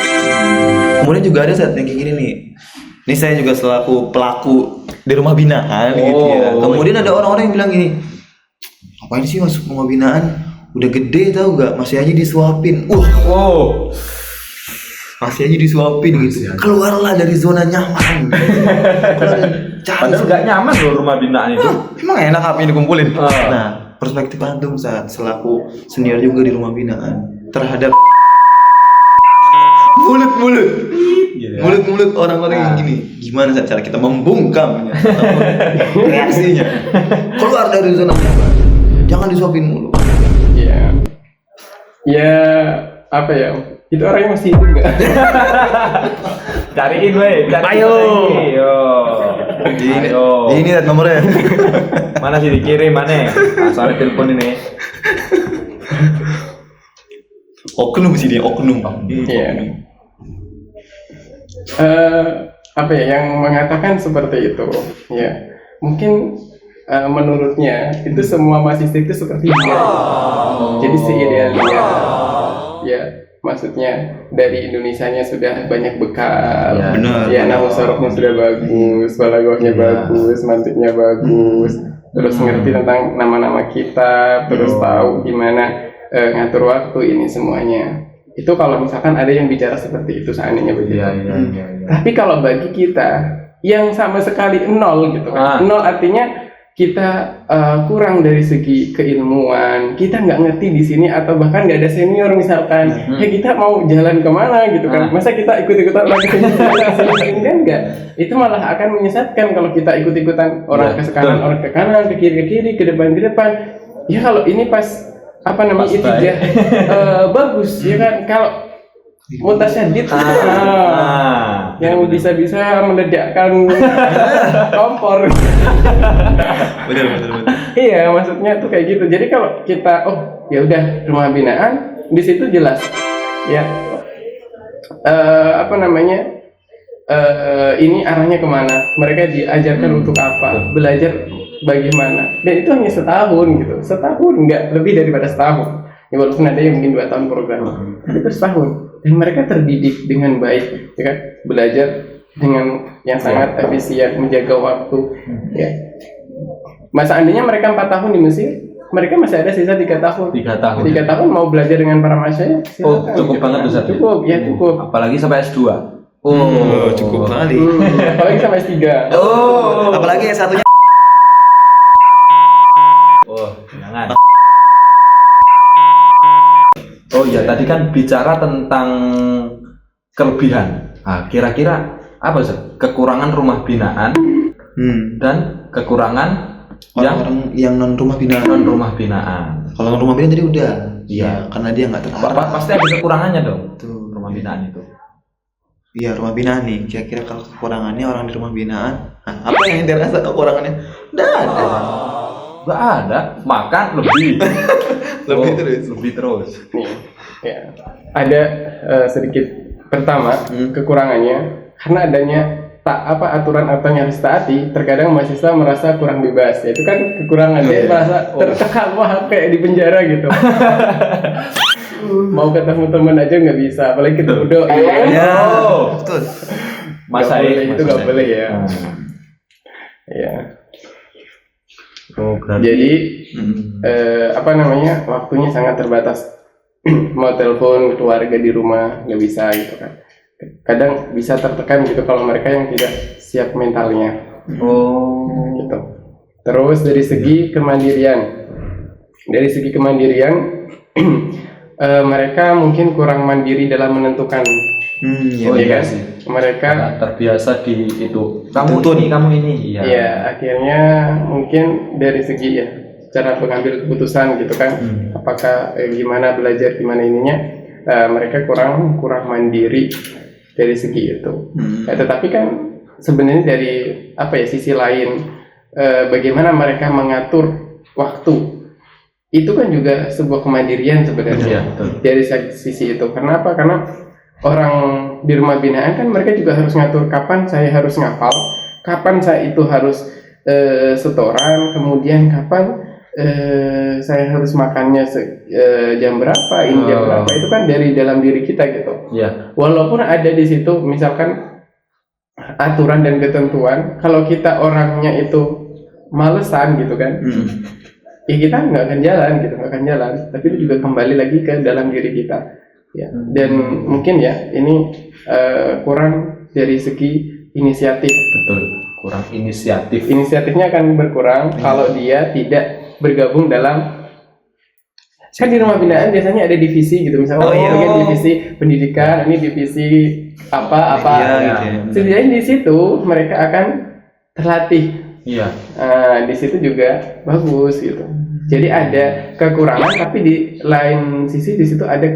Kemudian juga ada saat yang kayak gini nih. Ini saya juga selaku pelaku di rumah binaan gitu ya. Kemudian ada orang-orang yang bilang gini, ngapain sih masuk rumah binaan? Udah gede tau gak? Masih aja disuapin. Masih aja disuapin gitu. Keluarlah dari zona nyaman. Padahal gak nyaman loh rumah binaan itu. Emang enak apa yang dikumpulin? Nah, perspektif antum saat selaku senior juga di rumah binaan terhadap mulut orang-orang yang gini, gimana cara kita membungkamnya, reaksinya? Keluar dari zona nyaman, jangan disuapin mulu. Itu orangnya masih hidup nggak? Cariin weh. Ayo. Ini nomornya. Mana sih dikirim mana? Soalnya telepon ini. Oknum sih dia, oknum. Iya. Apa ya yang mengatakan seperti itu ya mungkin menurutnya itu semua mahasiswa itu seperti dia jadi seidealnya ya maksudnya dari Indonesianya sudah banyak bekal ya nama soroknya sudah bagus balagohnya bagus mantiknya bagus terus ngerti tentang nama-nama kita terus tahu gimana ngatur waktu ini semuanya. Itu kalau misalkan ada yang bicara seperti itu seandainya begitu. Tapi kalau bagi kita yang sama sekali nol gitu kan. Nol artinya kita kurang dari segi keilmuan, kita nggak ngerti di sini atau bahkan nggak ada senior misalkan, ya kita mau jalan kemana gitu kan? Masa kita ikut-ikutan lagi sini enggak? Itu malah akan menyesatkan kalau kita ikut-ikutan orang ke kanan, orang ke kanan, ke kiri, ke depan. Ya kalau ini pas apa namanya itu dia bagus ya kan kalau mutasyadid yang bisa meledakkan kompor. Betul. Iya maksudnya tuh kayak gitu. Jadi kalau kita ya udah rumah binaan di situ jelas ya apa namanya ini arahnya kemana, mereka diajarkan untuk apa, belajar bagaimana, dan itu hanya setahun gitu, nggak lebih daripada setahun ya walaupun ada yang mungkin 2 tahun program tapi itu setahun dan mereka terdidik dengan baik ya kan, belajar dengan yang sangat efisien, menjaga waktu ya. Seandainya mereka 4 tahun di Mesir, mereka masih ada sisa 3 tahun. 3 tahun mau belajar dengan para masyayikh. Cukup banget Ustaz. Cukup. Apalagi sampai S2. Cukup sekali. Apalagi sampai S3. Apalagi yang satunya. Jangan. Ya tadi kan bicara tentang kelebihan. Kira-kira apa sih kekurangan rumah binaan dan kekurangan orang yang non rumah binaan. Kalau non rumah binaan tadi udah. Iya, karena dia nggak terarah. Pasti ada kekurangannya dong. Tuh rumah binaan itu. Iya, rumah binaan nih. Kira-kira kalau kekurangannya orang di rumah binaan, apa yang dirasa kekurangannya? Nggak ada. Makan lebih. lebih terus. Nih, ya. Ada sedikit pertama kekurangannya karena adanya aturan-aturan yang harus taati, terkadang mahasiswa merasa kurang bebas. Ya, itu kan kekurangan, dia merasa tertekan, kayak di penjara gitu. Mau ketemu teman aja nggak bisa, apalagi ketemu doi. Betul. Itu nggak boleh ya. Ya. Jadi waktunya sangat terbatas. Mau telepon keluarga di rumah nggak bisa gitu kan. Kadang bisa tertekan gitu kalau mereka yang tidak siap mentalnya. Gitu. Terus dari segi kemandirian, mereka mungkin kurang mandiri dalam menentukan. Kan? Mereka terbiasa di itu. Kamu ini. Iya, akhirnya mungkin dari segi cara pengambil keputusan gitu kan. Apakah gimana belajar gimana ininya, mereka kurang mandiri dari segi itu. Tetapi kan sebenarnya dari sisi lain, bagaimana mereka mengatur waktu itu kan juga sebuah kemandirian sebenarnya dari sisi itu. Kenapa? Karena orang di rumah binaan kan mereka juga harus ngatur kapan saya harus ngapal, kapan saya itu harus setoran, kemudian kapan saya harus makannya jam berapa, ini jam berapa, itu kan dari dalam diri kita gitu. Walaupun ada di situ misalkan aturan dan ketentuan, kalau kita orangnya itu malesan gitu kan, ya kita nggak akan jalan. Tapi itu juga kembali lagi ke dalam diri kita. Ya, dan mungkin ini kurang dari segi inisiatif. Betul, kurang inisiatif. Inisiatifnya akan berkurang kalau dia tidak bergabung dalam. Kan di rumah binaan biasanya ada divisi gitu, misalnya divisi pendidikan, ini divisi apa. Setidaknya di situ mereka akan terlatih. Di situ juga bagus gitu. Jadi ada kekurangan, tapi di lain sisi di situ ada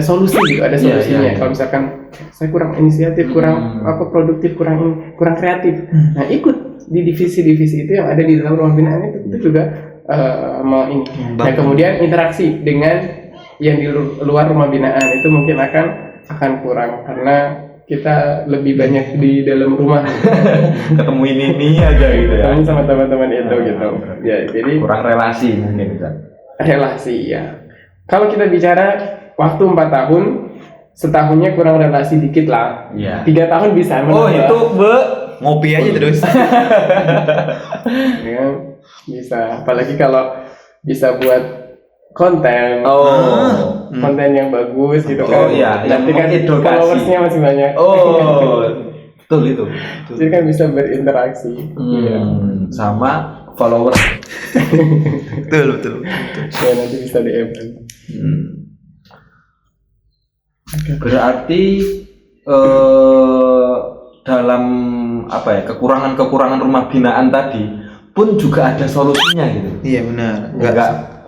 solusi gitu, ada solusinya. Kalau misalkan saya kurang inisiatif, kurang produktif, kurang kreatif, nah ikut di divisi-divisi itu yang ada di dalam rumah binaan itu juga Nah kemudian interaksi dengan yang di luar rumah binaan itu mungkin akan kurang karena kita lebih banyak di dalam rumah. Ketemu ini aja gitu ya. Ketemu sama teman-teman itu gitu. Ya, jadi kurang relasi mungkin bisa. Relasi ya. Kalau kita bicara waktu 4 tahun, setahunnya kurang relasi dikit lah. Iya. 3 tahun bisa menambah. Oh itu ngopi aja terus. Ya, bisa. Apalagi kalau bisa buat konten. Konten yang bagus gitu kan. Oh iya, nanti kan followersnya masih banyak. Betul itu. Jadi kan bisa berinteraksi. Sama followers. betul. Ya nanti bisa DM. Berarti dalam apa ya, kekurangan rumah binaan tadi pun juga ada solusinya gitu. Iya benar.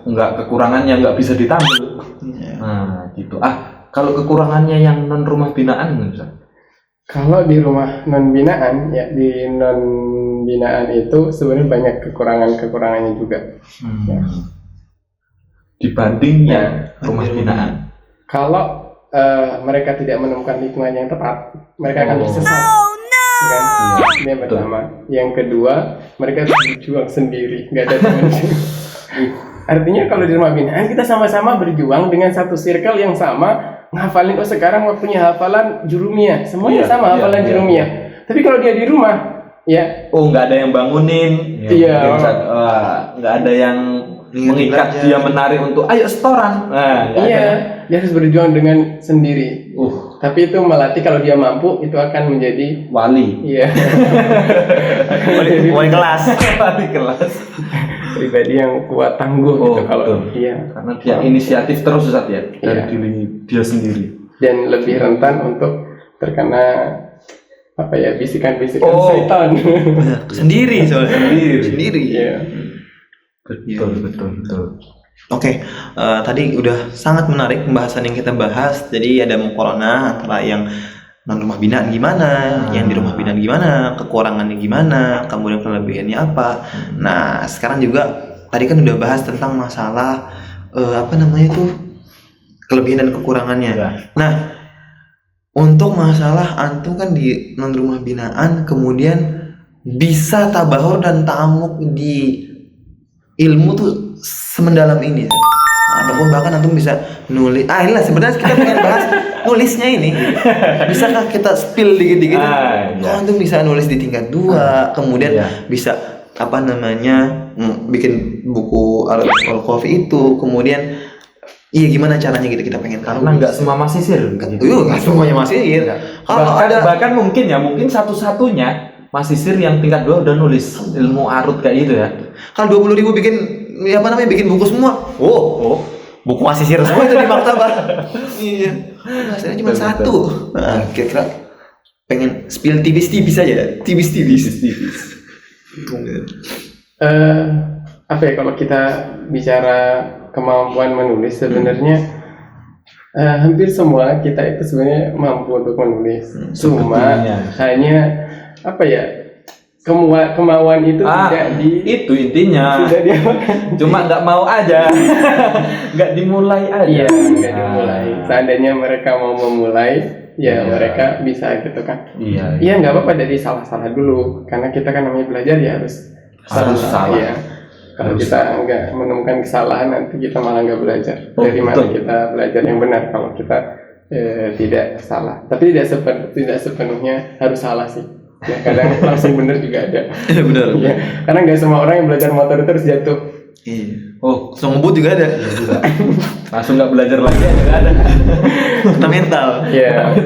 Enggak kekurangannya nggak bisa ditambah. Nah gitu. Kalau kekurangannya yang non rumah binaan bisa. Kalau di rumah non binaan ya, di non binaan itu sebenarnya banyak kekurangannya juga. Ya. Dibanding yang rumah binaan. Kalau mereka tidak menemukan lingkungan yang tepat, mereka akan tersesat. Kan? Ini yang pertama. Yang kedua, mereka berjuang sendiri, nggak ada teman. Artinya kalau di rumah binaan kita sama-sama berjuang dengan satu circle yang sama, ngafalin. Oh sekarang waktunya hafalan jurumiyah, semuanya sama hafalan jurumiyah. Tapi kalau dia di rumah, ya. Nggak ada yang bangunin. Iya. Nggak ada yang mengikat dia menarik untuk ayo setoran. Dia harus berjuang dengan sendiri. Tapi itu melatih kalau dia mampu itu akan menjadi wali. Iya. Wali kelas. Wali kelas. Pribadi yang kuat tangguh gitu kalau dia. Karena dia inisiatif terus Ustaz ya dari diri dia sendiri. Dan lebih rentan untuk terkena bisikan-bisikan setan. Sendiri soalnya. Sendiri. Iya. Betul. Oke, tadi udah sangat menarik pembahasan yang kita bahas. Jadi ada muqaranah antara yang non rumah binaan gimana, yang di rumah binaan gimana, kekurangannya gimana, kemudian kelebihannya apa. Nah, sekarang juga tadi kan udah bahas tentang masalah kelebihan dan kekurangannya. Nah, untuk masalah antum kan di non rumah binaan kemudian bisa tabahur dan ta'amuk di ilmu tuh semendalam ini. Ataupun bahkan antum bisa nulis. Inilah sebenarnya kita pengen bahas nulisnya ini. Bisakah kita spill dikit-dikit? Antum bisa nulis di tingkat 2, kemudian bisa bikin buku al-Qafi itu, kemudian gimana caranya kita pengen tahu. Karena nggak semua masisir. Nggak semuanya masisir. Kalau bahkan mungkin satu-satunya masisir yang tingkat 2 udah nulis ilmu arut kayak gitu ya. Kalau 20.000 bikin buku semua. Buku masisir semua itu di maktabah. Iya. Hasilnya cuma satu. Nah, kira-kira pengen spill tipis-tipis aja. Tipis-tipis. Kalau kita bicara kemampuan menulis sebenarnya hampir semua kita itu sebenarnya mampu untuk menulis. Cuma hanya kemauan itu tidak itu intinya. Sudah diapakan. Cuma nggak mau aja. Nggak dimulai aja. Nggak dimulai. Seandainya mereka mau memulai, mereka bisa gitu kan. Iya nggak apa-apa dari salah-salah dulu, karena kita kan namanya belajar harus salah. Ya. Kalau kita nggak menemukan kesalahan, nanti kita malah nggak belajar. Dari mana kita belajar yang benar kalau kita tidak salah? Tapi tidak sepenuhnya harus salah sih. Ya, kadang langsung benar juga ada. Iya benar. Ya, karena nggak semua orang yang belajar motor itu harus jatuh. Iya. Langsung ngebut juga ada. Langsung nggak belajar lagi nggak ada. Kena mental. Iya.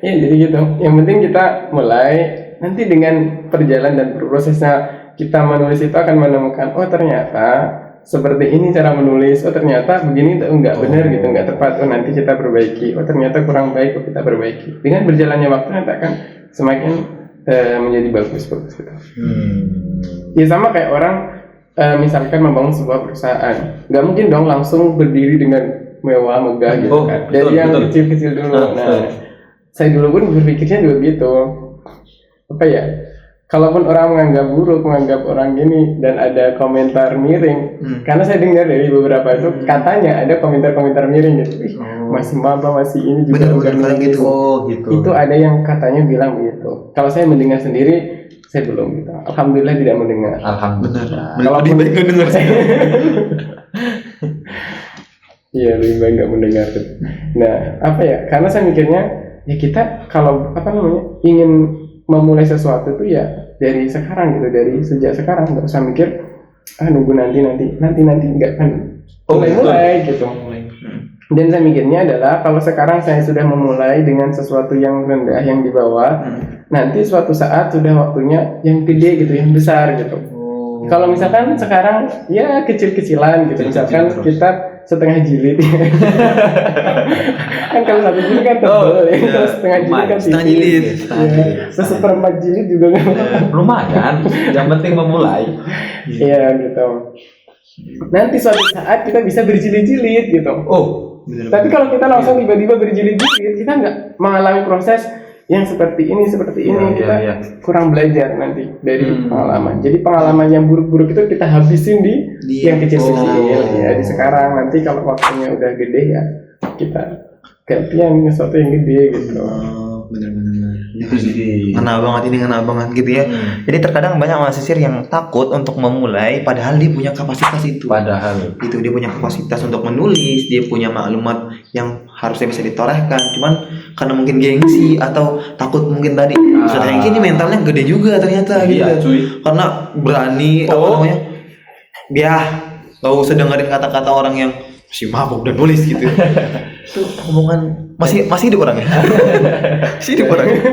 Ya jadi gitu. Yang penting kita mulai. Nanti dengan perjalanan dan prosesnya kita menulis itu akan menemukan ternyata seperti ini cara menulis, ternyata begini enggak benar gitu, enggak tepat, nanti kita perbaiki, ternyata kurang baik, kita perbaiki. Dengan berjalannya waktu nanti akan semakin menjadi bagus gitu. Ya sama kayak orang misalkan membangun sebuah perusahaan, nggak mungkin dong langsung berdiri dengan mewah megah gitu kan. Jadi yang kecil-kecil dulu. Saya dulu pun berpikirnya juga gitu. kalaupun orang menganggap buruk, menganggap orang gini dan ada komentar miring, karena saya dengar dari beberapa itu katanya ada komentar-komentar miring gitu. Masih maba, masih ini juga benar gitu. Gitu. Itu ada yang katanya bilang begitu. Kalau saya mendengar sendiri, saya belum gitu. Alhamdulillah tidak mendengar. Alhamdulillah. Kalau lebih baik nggak dengar sih. Iya, lebih baik nggak mendengar. Nah, apa ya? Karena saya mikirnya ya kita kalau ingin memulai sesuatu itu ya dari sekarang gitu, dari sejak sekarang, nggak usah mikir nunggu nanti nggak kan mulai gitu. Dan saya mikirnya adalah kalau sekarang saya sudah memulai dengan sesuatu yang rendah, yang di bawah, nanti suatu saat sudah waktunya yang gede gitu, yang besar gitu. Kalau misalkan sekarang ya kecil-kecilan gitu, misalkan kita setengah jilid kan kalau satu jilid kan tebel ya. Kalau setengah jilid kan setengah jilid. seperempat jilid juga nggak lumayan, yang penting memulai. Iya gitu. Nanti suatu saat kita bisa berjilid-jilid gitu. Tapi kalau kita langsung tiba-tiba berjilid-jilid, kita nggak mengalami proses yang seperti ini, kita kurang belajar nanti dari pengalaman. Jadi pengalaman yang buruk-buruk itu kita habisin di yang kecil-kecil ya di sekarang. Nanti kalau waktunya udah gede ya kita gantian sesuatu yang gede gitu. Benar-benar. Ngena banget gitu ya. Jadi terkadang banyak mahasiswa yang takut untuk memulai padahal dia punya kapasitas itu. Itu dia punya kapasitas untuk menulis, dia punya maklumat yang harusnya bisa ditorehkan. Cuman karena mungkin gengsi atau takut mungkin tadi Ustaz Hengki ini mentalnya gede juga ternyata gitu. Karena berani dia enggak usah dengerin kata-kata orang yang si mabuk dan nulis gitu. Itu omongan masih hidup orangnya. Masih hidup orangnya.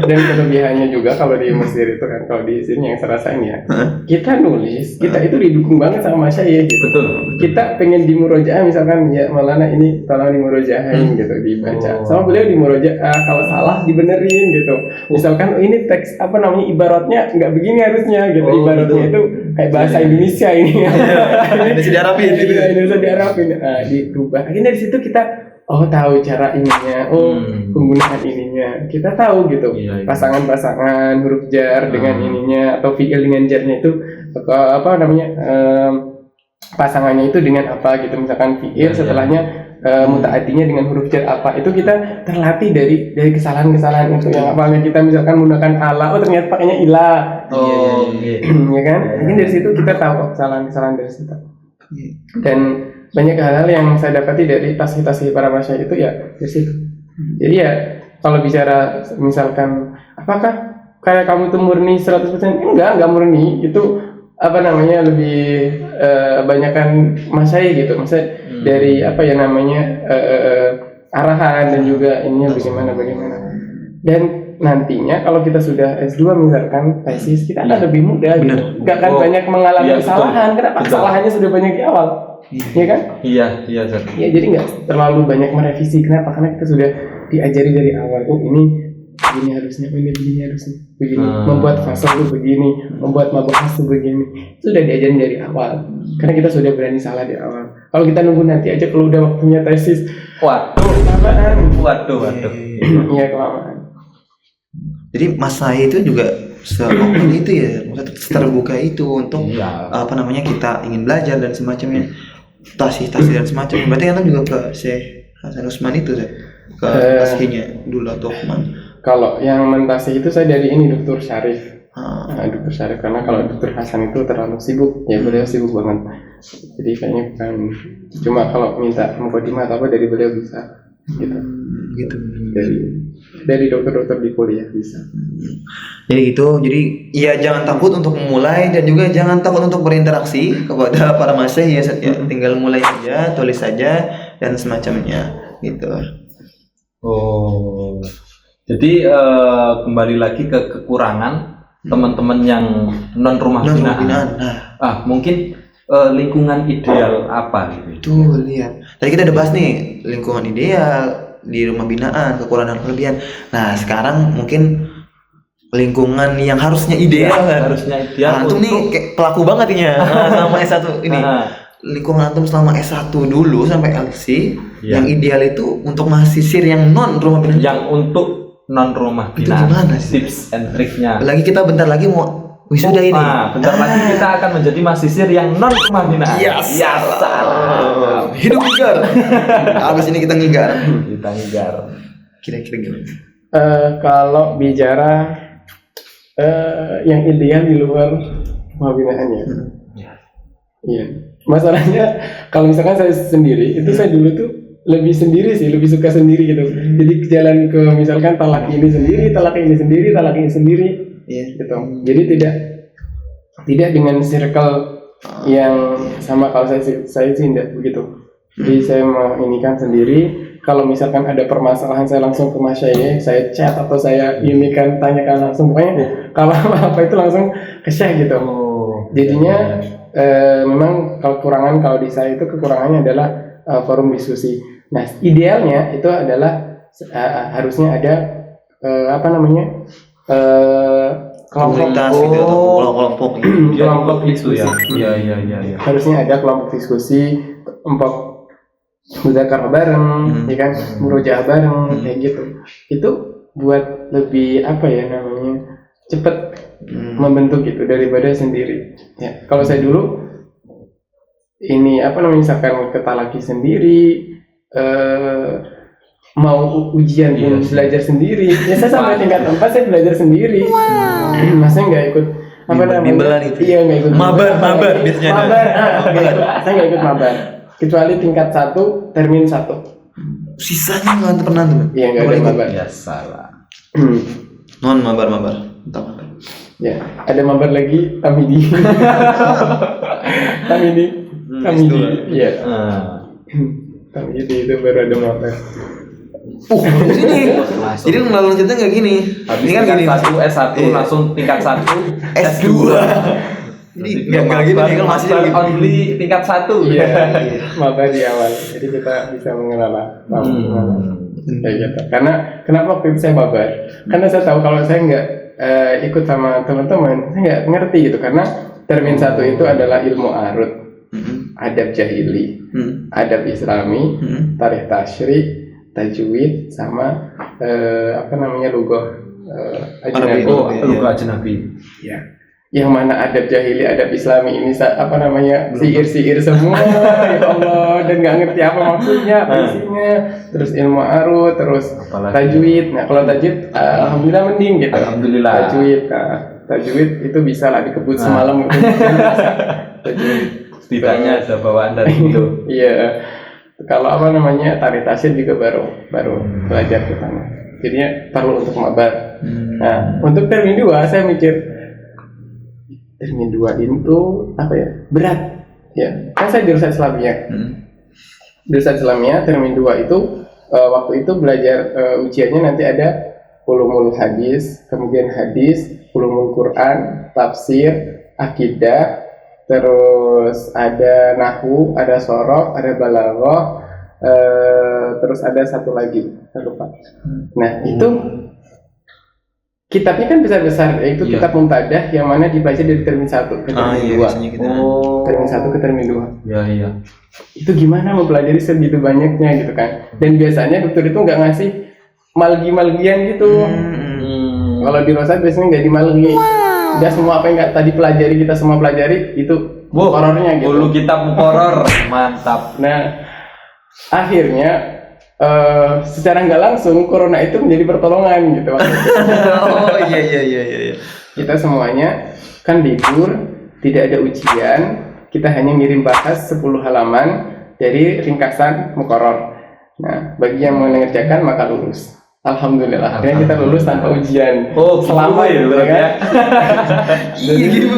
Dan kelebihannya juga kalau di Mesir itu kan, kalau di sini yang saya rasain ya, kita nulis, kita itu didukung banget sama masyayikh gitu. Betul. Kita pengen di murojaah misalkan ya Maulana ini tolong di murojaahin gitu, dibaca. Sama beliau di murojaah, kalau salah dibenerin gitu. Misalkan ini teks ibaratnya nggak begini harusnya gitu. Ibaratnya itu kayak bahasa Indonesia ini. Indonesia diarabin gitu. Indonesia diarabin. Dirubah. Akhirnya dari situ kita tahu cara ininya, penggunaan ininya, kita tahu gitu. Pasangan-pasangan huruf jar dengan ininya atau fiil dengan jarnya itu pasangannya itu dengan apa gitu. Misalkan fiil setelahnya mutaaddinya dengan huruf jar apa, itu kita terlatih dari kesalahan-kesalahan itu. Yang apalagi kita misalkan menggunakan ala, ternyata pakainya ila. Ya kan? Mungkin dari situ kita tahu kesalahan-kesalahan dari situ. Dan banyak hal-hal yang saya dapati dari tasih-tasih para masyayikh itu ya dari situ. Jadi ya kalau bicara misalkan apakah kayak kamu itu murni 100%? Enggak murni. Itu lebih banyakkan masyayikh gitu. Maksudnya dari arahan dan juga ininya bagaimana. Dan nantinya kalau kita sudah S2 misalkan tesis, kita akan lebih mudah gitu. Enggak akan banyak mengalami kesalahan. Kenapa? Kesalahannya sudah banyak di awal. Iya kan? Iya, jadi nggak terlalu banyak merevisi. Kenapa? Karena kita sudah diajari dari awal. Ini harusnya, begini harusnya, begini. Membuat fasal itu begini, membuat mabahas itu begini. Itu sudah diajari dari awal. Karena kita sudah berani salah di awal. Kalau kita nunggu nanti aja kalau udah waktunya tesis, kelamaan. Iya kelamaan. Jadi Mas Sai itu juga se-open itu ya, terbuka itu untuk kita ingin belajar dan semacamnya. Tasih dan semacamnya. Berarti kan juga ke Syekh Hasan Usman itu ke tasihnya dulu atau kemana? Kalau yang mentasih itu saya dari ini Dr. Syarif. Dr. Syarif, karena kalau Dr. Hasan itu terlalu sibuk, ya beliau sibuk banget. Jadi kayaknya bukan cuma kalau minta mukadimah atau apa dari beliau bisa gitu. Dari dokter-dokter di kuliah bisa. Jadi gitu. Jadi ya jangan takut untuk memulai dan juga jangan takut untuk berinteraksi kepada para masyayikh ya. Tinggal mulai saja, tulis saja dan semacamnya gitu. Jadi kembali lagi ke kekurangan teman-teman yang non rumah binaan. Mungkin lingkungan ideal apa gitu. Tuh lihat. Tadi kita udah bahas nih lingkungan ideal di rumah binaan, kekurangan dan kelebihan. Nah, sekarang mungkin lingkungan yang harusnya ideal kan. Antum nih kayak pelaku banget ini ya sama S1 ini. Lingkungan antum selama S1 dulu sampai LC yang ideal itu untuk mahasiswa yang non rumah binaan. Yang untuk non rumah Itu binaan. gimana sih? Tips and triknya. Lagi kita bentar lagi mau wisuda ini. Nah, bentar lagi kita akan menjadi mahasiswa yang non rumah binaan. Ya salah. salah. Hidup ngigar. Habis ini kita ngigar. Kita ngigar. Kira-kira gimana? Kalau bicara yang ideal di luar rumah binaan ya. Iya. Masalahnya kalau misalkan saya sendiri, itu saya dulu tuh lebih sendiri sih, lebih suka sendiri gitu. Jadi jalan ke misalkan talak ini sendiri, talak ini sendiri, talak ini sendiri, gitu. Jadi tidak dengan circle yang sama. Kalau saya sih tidak begitu. Jadi saya mau ini kan sendiri. Kalau misalkan ada permasalahan saya langsung ke Mas Syekh, saya chat atau saya ini kan tanyakan langsung, pokoknya kalau apa itu langsung ke Syekh gitu. Jadinya memang kekurangan kalau di saya itu kekurangannya adalah forum diskusi. Nah, idealnya itu adalah harusnya ada kelompok diskusi ya. Iya. Harusnya ada kelompok diskusi, kelompok mudzakarah bareng, ya kan, murojaah bareng, kayak gitu. Itu buat lebih cepet membentuk gitu daripada sendiri. Ya, kalau saya dulu misalkan ke talaki sendiri, mau ujian pun belajar sendiri. Ya saya sampai tingkat 4 saya belajar sendiri. Maksudnya nggak ikut bimbel itu. Iya, nggak ikut mabar biasanya. Saya nggak ikut mabar. Kecuali tingkat 1, termin 1. Sisanya nggak pernah tuh. Iya, nggak ada mabar. Ya salah. Non mabar. Entah. Ya, ada mabar lagi Tamidi. Iya. Tamidi itu baru ada mabar. Sini. Jadi lanjutnya nggak gini. Habis Ini kan gini. S1 langsung tingkat 1, S2. Jadi nggak gitu nih, kan masih lagi only tingkat 1. Iya. Mabar di awal. Jadi kita bisa mengelola kayak gitu. Karena kenapa waktu itu saya mabar? Karena saya tahu kalau saya nggak ikut sama teman-teman, saya nggak ngerti gitu. Karena termin 1 itu adalah ilmu arut, adab jahili, adab islami, tarikh tasyri', tajwid, sama lughah ajnabi. Lughah ajnabi. Ya. Yang mana adab jahili, adab islami ini siir-siir semua, ya Allah, dan nggak ngerti apa maksudnya, apa isinya. Terus ilmu arut, terus tajwid. Nah, kalau tajwid, alhamdulillah mending gitu. Alhamdulillah. Tajwid itu bisa lah dikebut semalam. Gitu. Tajwid. Setidaknya ada bawaan dari itu. Iya. Kalau tarikh tasyir juga baru belajar ke sana. Jadinya perlu untuk mabar. Nah, untuk termin 2 saya mikir termin 2 itu berat ya. Kan saya jurusan Islamiyah. Jurusan Islamiyah termin 2 itu waktu itu belajar ujiannya nanti ada ulumul hadis, kemudian hadis, ulumul Quran, tafsir, akidah, terus ada nahwu, ada sorof, ada balaghah, terus ada satu lagi saya lupa. Nah, itu kitabnya kan besar-besar, yaitu kitab Muntadah yang mana dipelajari dari termin 1 ke termin 2. Termin 1 ke termin 2. Iya. Itu gimana mempelajari segitu banyaknya gitu kan. Dan biasanya dokter itu nggak ngasih malgi-malgian gitu. Kalau di Rosa biasanya nggak dimalgi. Udah semua apa yang nggak tadi pelajari, kita semua pelajari, itu horornya gitu. Dulu kitab horor, mantap. Nah, akhirnya secara nggak langsung corona itu menjadi pertolongan gitu. Oh iya. Kita semuanya kan libur, tidak ada ujian, kita hanya ngirim bahas 10 halaman dari ringkasan muqarrar. Nah, bagi yang mengerjakan maka lulus. Alhamdulillah, akhirnya kita lulus tanpa ujian. Selamat ya. Iya gitu.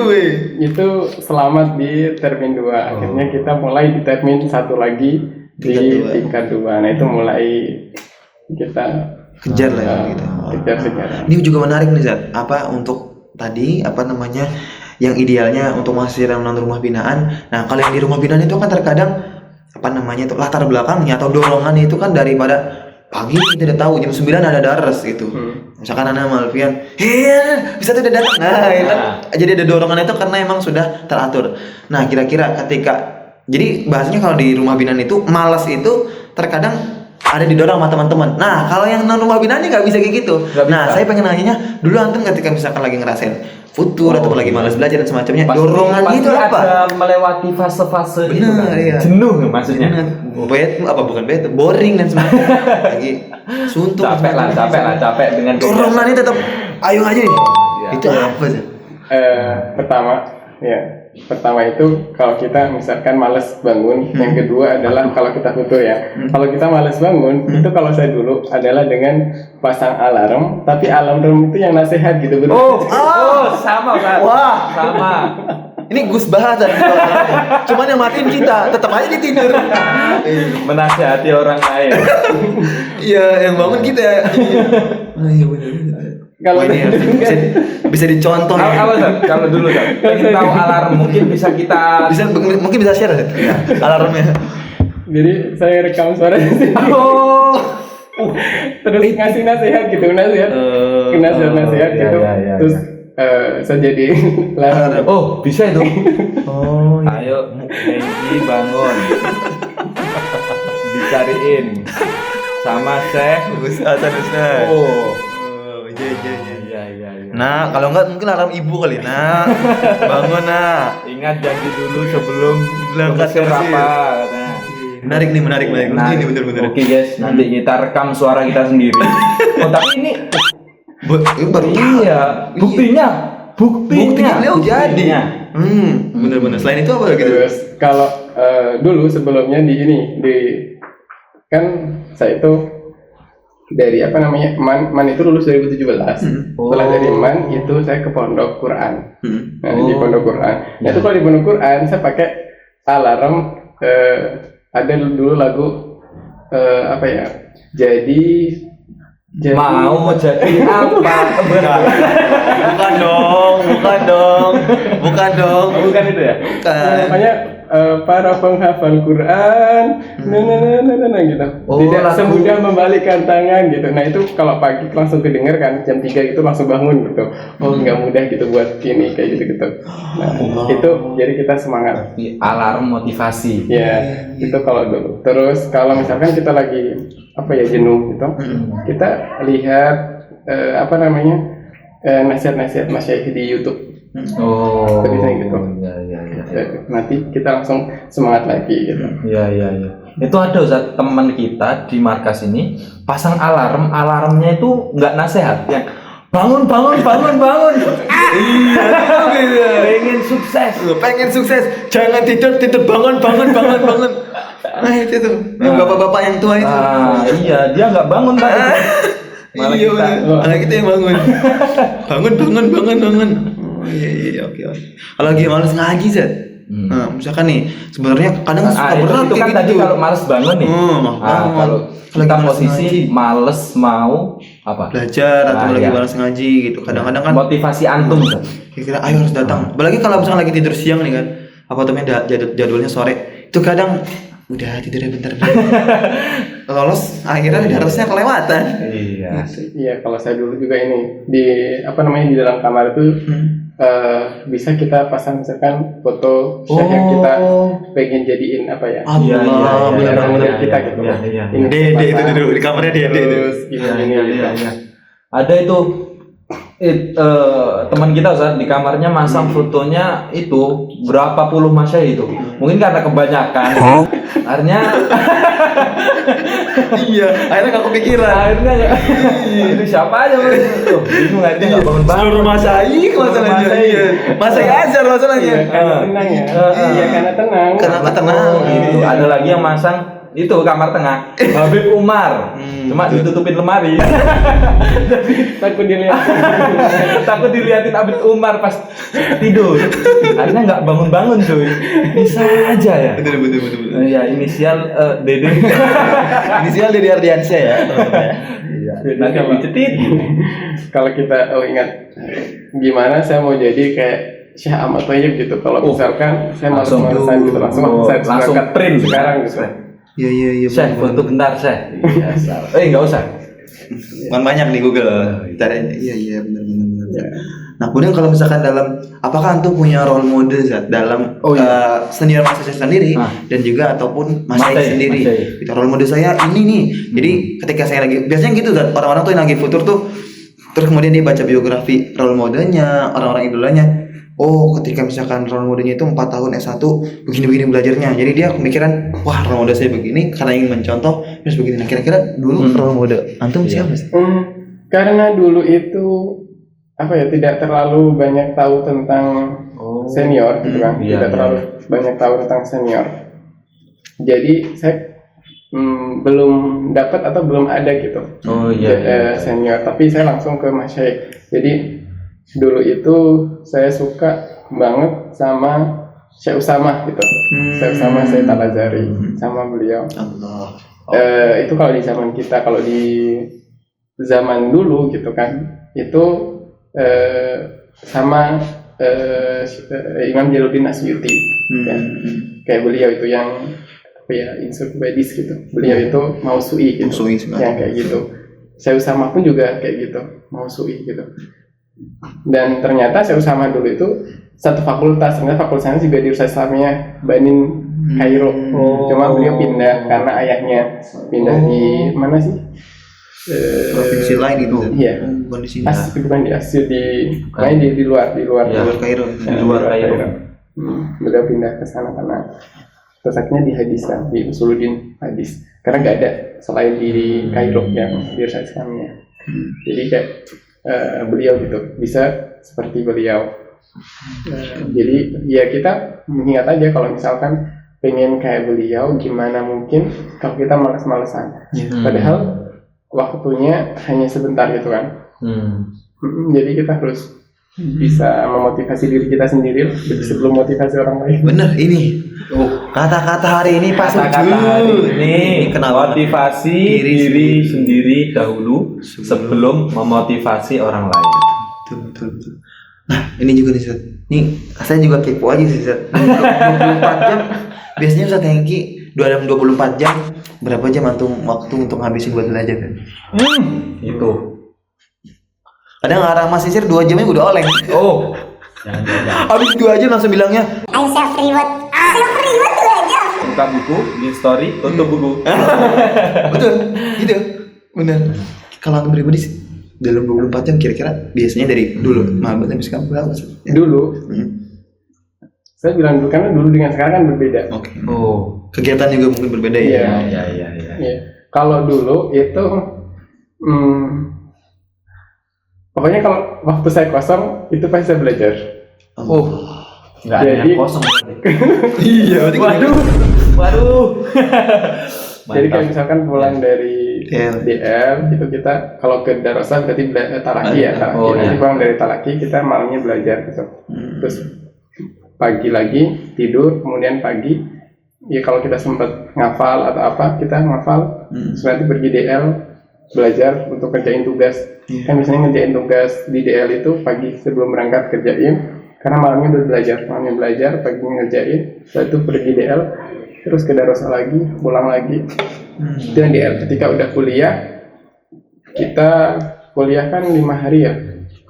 Itu selamat di termin 2. Akhirnya kita mulai di termin 1 lagi. Di tingkat 2, nah itu mulai kita kejar lah gitu. Kejar. Ini juga menarik nih Zat. Untuk tadi yang idealnya untuk mahasiswa yang non rumah binaan. Nah, kalau yang di rumah binaan itu kan terkadang latar belakangnya atau dorongan itu kan daripada pagi tidak tahu jam 9 ada daras gitu. Misalkan anak Malfian, bisa tuh udah datang. Jadi ada dorongan itu karena emang sudah teratur. Nah, kira-kira jadi bahasanya kalau di rumah binaan itu malas itu terkadang ada didorong sama teman-teman. Nah, kalau yang non rumah binaan nggak bisa kayak gitu. Nah, saya pengen nanya dulu antum ketika misalkan lagi ngerasain futur atau lagi malas belajar dan semacamnya, dorongan itu apa? Ada melewati fase-fase itu kan. Iya. Jenuh maksudnya. Bukan bed, boring dan semacamnya. Lagi suntuk. Capek dengan dorongannya tetap ayo aja nih. Itu apa sih? Pertama itu kalau kita misalkan males bangun, yang kedua adalah kalau kita futur ya. Kalau kita males bangun, itu kalau saya dulu adalah dengan pasang alarm, tapi alarm itu yang nasihat gitu. Sama kan? Wah, sama. Ini Gus bahasan. Cuman yang matiin kita, tetap aja ditidur. Menasihati orang lain. Iya, yang bangun kita. Iya benar. Kalau bisa dicontoh. Kalau dulu kan, pengen tahu alarm mungkin bisa kita mungkin bisa share alarmnya. Jadi saya rekam suara terus ngasih nasihat gitu, nasihat gitu. Terus saya jadi alarm. Oh bisa itu. Ayo Negi bangun. Dicariin sama Syekh Ustaz. Iya. Nah, kalau enggak mungkin alarm ibu kali. Nah, bangun nah. Ingat janji dulu sebelum berangkat ke apa Mesir. katanya. Menarik. Ini bener-bener. Oke guys, nanti kita rekam suara kita sendiri. Tapi ini baru buktinya beliau jadi. Bener-bener. Selain itu apa gitu? Terus kalau dulu sebelumnya kan saya itu dari MAN itu lulus 2017. Setelah dari MAN itu saya ke Pondok Quran. Nah, di Pondok Quran. Nah, itu kalau di Pondok Quran saya pakai alarm. Ada dulu lagu jadi mau jadi apa? Bukan dong. Bukan itu ya? Bukan. Makanya para penghafal Quran, gitu. Tidak semudah membalikkan tangan gitu. Nah itu kalau pagi langsung kedenger kan, jam 3 itu langsung bangun gitu. Nggak mudah gitu buat ini kayak gitu. Nah itu jadi kita semangat. Alarm motivasi. Ya itu kalau dulu. Terus kalau misalkan kita lagi jenuh gitu, kita lihat nasihat-nasihat masyayikh di YouTube. Bisa gitu. Nanti kita langsung semangat lagi gitu. Iya. Itu ada Ustaz, teman kita di markas ini pasang alarmnya itu nggak nasihat, yang bangun. Iya. Pengen sukses. Jangan tidur bangun. Nah itu tuh. Yang bapak-bapak yang tua itu. Iya, dia nggak bangun tadi. Malah kita yang bangun. Bangun. Iya, oke. Kalau lagi malas ngaji, Zat. Nah, misalkan nih, sebenarnya kadang suka berat itu kan gitu. tadi kalau malas bangun nih. Kalau kita posisi malas mau belajar atau lagi malas ngaji gitu. Kadang-kadang kan motivasi antum. Kira-kira ayo harus datang. Apalagi kalau misalkan lagi tidur siang nih kan. Jadwalnya sore. Itu kadang udah tidurnya bentar. Lolos akhirnya harusnya kelewatan. Iya, kalau saya dulu juga ini di dalam kamar itu bisa kita pasang misalkan foto syekh yang kita pengen jadiin benar kita gitu. Dede itu dulu di kamarnya Dede. Terus Ada itu teman kita Ustaz di kamarnya masang fotonya itu berapa puluh masyayikh itu. Mungkin karena kebanyakan. Akhirnya akhirnya nggak kepikiran. Itu siapa aja bingung akhirnya nggak bangun seluruh masyayikh masalahnya. Masyayikh ajar masalahnya. Karena tenang ya. Iya karena tenang. Itu ada lagi yang masang itu kamar tengah Habib Umar, cuma ditutupin lemari. Takut dilihatin Habib Umar pas tidur. Akhirnya nggak bangun cuy. Bisa aja ya. Betul. Ya inisial Dede. Inisial Dede Ardiansyah ya. Nanti dicetit. Kalau kita ingat gimana saya mau jadi kayak Syekh Ahmad Thayyib gitu. Kalau misalkan saya malas-malasan gitu langsung print sekarang gitu. Iya. Syekh, foto bentar Syekh. Nggak usah. Bukan banyak di Google. Iya benar. Nah, kemudian kalau misalkan apakah antum punya role model Zat, dalam senior Mas Yosef sendiri dan juga ataupun Mas Yai sendiri? Itu role model saya ini nih. Jadi ketika saya biasanya gitu Zat, orang-orang tuh yang lagi futur tuh, terus kemudian dia baca biografi role modelnya, orang-orang idolanya. Oh, ketika misalkan role modelnya itu 4 tahun S1 begini-begini belajarnya. Jadi dia pemikiran, wah role model saya begini karena ingin mencontoh terus begini. Nah, kira-kira dulu role model antum siapa sih? Karena dulu itu tidak terlalu banyak tahu tentang senior gitu kan. Tidak terlalu banyak tahu tentang senior. Jadi saya belum dapat atau belum ada gitu. Senior, tapi saya langsung ke Mas Syekh. Jadi dulu itu saya suka banget sama Syekh Usamah gitu. Syekh Usamah Said Al-Azhari sama beliau. Itu kalau di zaman kita, kalau di zaman dulu gitu kan, itu sama Imam Jalaluddin Asyuti ya. Kayak beliau itu yang ensiklopedia gitu. Beliau itu Mausu'i gitu. Yang kayak gitu. Syekh Usamah pun juga kayak gitu, Mausu'i gitu. Dan ternyata Syekh Usamah dulu itu satu fakultas, fakultasnya juga di Universitas Islamiyah Banin Kairo. Cuma beliau pindah karena ayahnya pindah di mana sih? Provinsi lain itu. Iya. Bukan di sini. Bukan di Asyik, di luar Kairo. Di luar Kairo. Beliau pindah ke sana karena terus akhirnya di hadis kan, di Usuluddin hadis. Karena nggak ada selain di Kairo yang di Universitas Islamiyah. Jadi kayak beliau gitu bisa seperti beliau. Jadi ya kita mengingat aja kalau misalkan pengen kayak beliau, gimana mungkin kalau kita malas-malesan. Padahal waktunya hanya sebentar gitu kan. Jadi kita harus bisa memotivasi diri kita sendiri sebelum motivasi orang lain. Bener ini. Kata-kata hari ini pas ini motivasi diri sendiri dahulu sebelum memotivasi orang lain. Betul. Nah, ini juga nih Zat. Nih, saya juga kepo aja sih Zat. 24 jam. Biasanya Ustaz Hengki dalam 24 jam berapa jam antum waktu untuk habisin buat belajar kan? Itu. Kadang arah Mas Isir 2 jamnya udah oleng. Jangan. Habis 2 jam langsung bilangnya, I'm self reward 2 jam. Buka buku, bikin story, tutup buku. Betul, gitu. Bener. Kalau antum pribadi sih dalam 24 jam kira-kira biasanya dari dulu mabat sampai sekarang berapa sih? Dulu. Saya bilang dulu karena dulu dengan sekarang kan berbeda. Oke. Kegiatan juga mungkin berbeda ya. Iya. Kalau dulu itu pokoknya kalau waktu saya kosong itu pasti saya belajar. Nggak ada yang kosong. Iya. Waduh. Jadi kayak misalkan pulang dari DL itu kita kalau ke Darussalam berarti Talaki ya. Nanti pulang dari Talaki kita malamnya belajar gitu. Terus pagi lagi tidur, kemudian pagi ya kalau kita sempat ngafal atau apa kita ngafal. Terus nanti pergi DL belajar untuk kerjain tugas. Kan biasanya ngerjain tugas di DL itu pagi sebelum berangkat kerjain. Karena malamnya udah belajar, pagi ngerjain, setelah itu pergi DL, terus ke Darussalam lagi, pulang lagi. Dan DL ketika udah kuliah, kita kuliah kan 5 hari ya.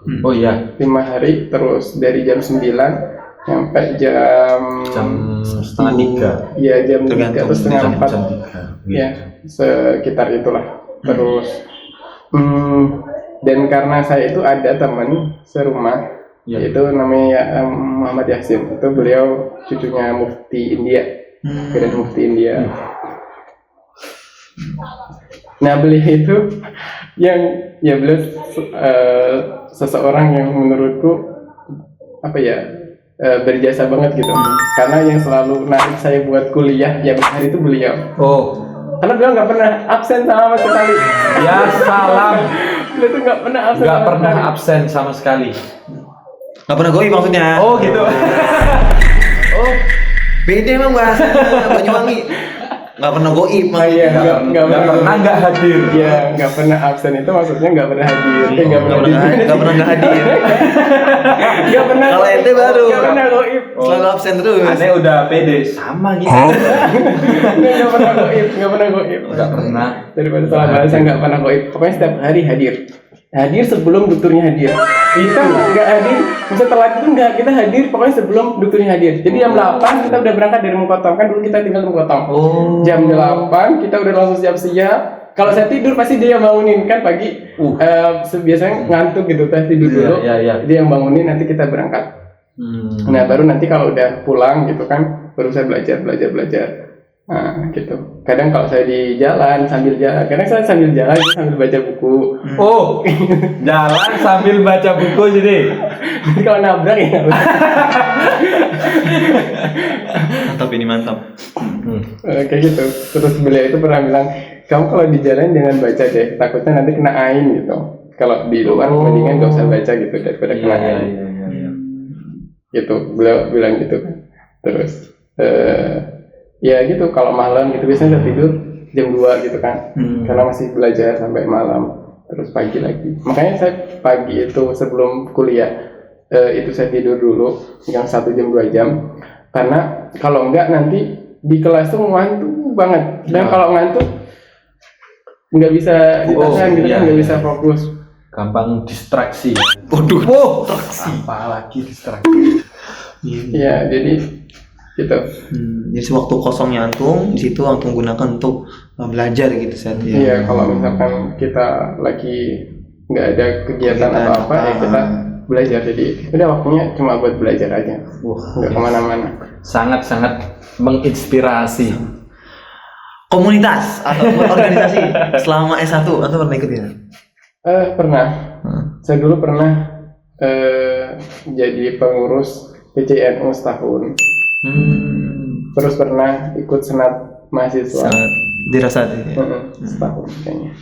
5 hari, terus dari jam 9 sampai jam setengah 3. Iya, jam 3 atau setengah 4. Ya, sekitar itulah. Terus dan karena saya itu ada teman serumah, yaitu namanya Muhammad Yasin. Itu beliau cucunya Mufti India, Perdana Mufti India. Nah beliau itu beliau seseorang yang menurutku berjasa banget gitu. Karena yang selalu narik saya buat kuliah tiap hari itu beliau. Karena beliau nggak pernah absen sama sekali. Ya salam. Beliau tuh nggak pernah absen. Nggak pernah absen sama sekali. Nggak pernah goib maksudnya? Gitu. Beda emang bahasanya Banyuwangi. Nggak pernah goib maksudnya. Nggak pernah nggak hadir. Iya, nggak pernah absen itu maksudnya nggak pernah hadir. Nggak pernah nggak hadir. Nggak pernah. Kalau ente baru. Nggak pernah goib. Selalu absen terus. Aneh udah pede sama gitu. Nggak pernah goib. Nggak pernah. Daripada salah bahasa nggak pernah goib. Pokoknya setiap hari hadir. hadir sebelum dokternya hadir. Kita nggak hadir, masa telat itu nggak, kita hadir pokoknya sebelum dokternya hadir. Jadi jam 8 kita udah berangkat dari Mukotong, kan dulu kita tinggal di Mukotong. Jam 8 kita udah langsung siap-siap. Kalau saya tidur pasti dia yang bangunin kan pagi. Biasanya ngantuk gitu, tidur dulu. Dia yang bangunin, nanti kita berangkat. Nah baru nanti kalau udah pulang gitu kan, baru saya belajar. Nah gitu. Kadang kalau saya di jalan sambil jalan, kadang saya sambil jalan sambil baca buku. Jalan sambil baca buku jadi. Kalau nabrak ya. Mantap. Kayak gitu. Terus beliau itu pernah bilang, kamu kalau di jalan jangan baca deh, takutnya nanti kena ain gitu. Kalau di luar mendingan gak usah baca gitu daripada kena ain. Gitu, beliau bilang gitu kan. Terus ya gitu, kalau malam gitu biasanya saya tidur jam 2 gitu kan. Karena masih belajar sampai malam. Terus pagi lagi. Makanya saya pagi itu sebelum kuliah itu saya tidur dulu yang 1 jam 2 jam. Karena kalau enggak nanti di kelas tuh ngantuk banget. Dan kalau ngantuk nggak bisa ditahan gitu kan, nggak bisa fokus. Gampang distraksi. Apalagi distraksi. Iya, jadi gitu. Jadi waktu kosongnya antum di situ antum gunakan untuk belajar gitu Sat. Iya, kalau misalkan kita lagi nggak ada kegiatan apa-apa ya kita belajar. Jadi udah waktunya cuma buat belajar aja. Nggak kemana-mana. Sangat-sangat menginspirasi. Komunitas atau organisasi selama S1 atau pernah ikut ya? Pernah. Saya dulu pernah jadi pengurus PCNU setahun. Terus pernah ikut senat mahasiswa. Dirasa setahun kayaknya.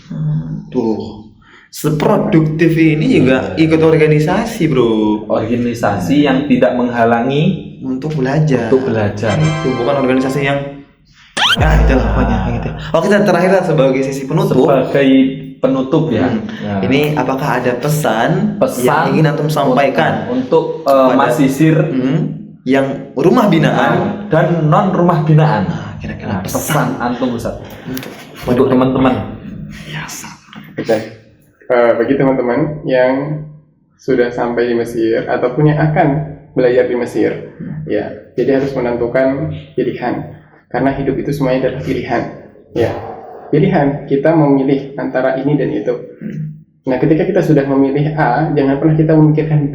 Tuh. Seproduktif ini juga ikut organisasi, Bro. Organisasi yang tidak menghalangi untuk belajar. Itu bukan organisasi yang itulah pokoknya gitu. Kita terakhir sebagai sesi penutup. Ya. Ini apakah ada pesan yang ingin antum sampaikan untuk mahasiswa yang rumah binaan dan non rumah binaan? Kira-kira pesan antum Ustaz untuk teman-teman. Oke. Bagi teman-teman yang sudah sampai di Mesir ataupun yang akan belajar di Mesir, ya, jadi harus menentukan pilihan. Karena hidup itu semuanya adalah pilihan, ya. Pilihan, kita memilih antara ini dan itu. Nah, ketika kita sudah memilih A, jangan pernah kita memikirkan B.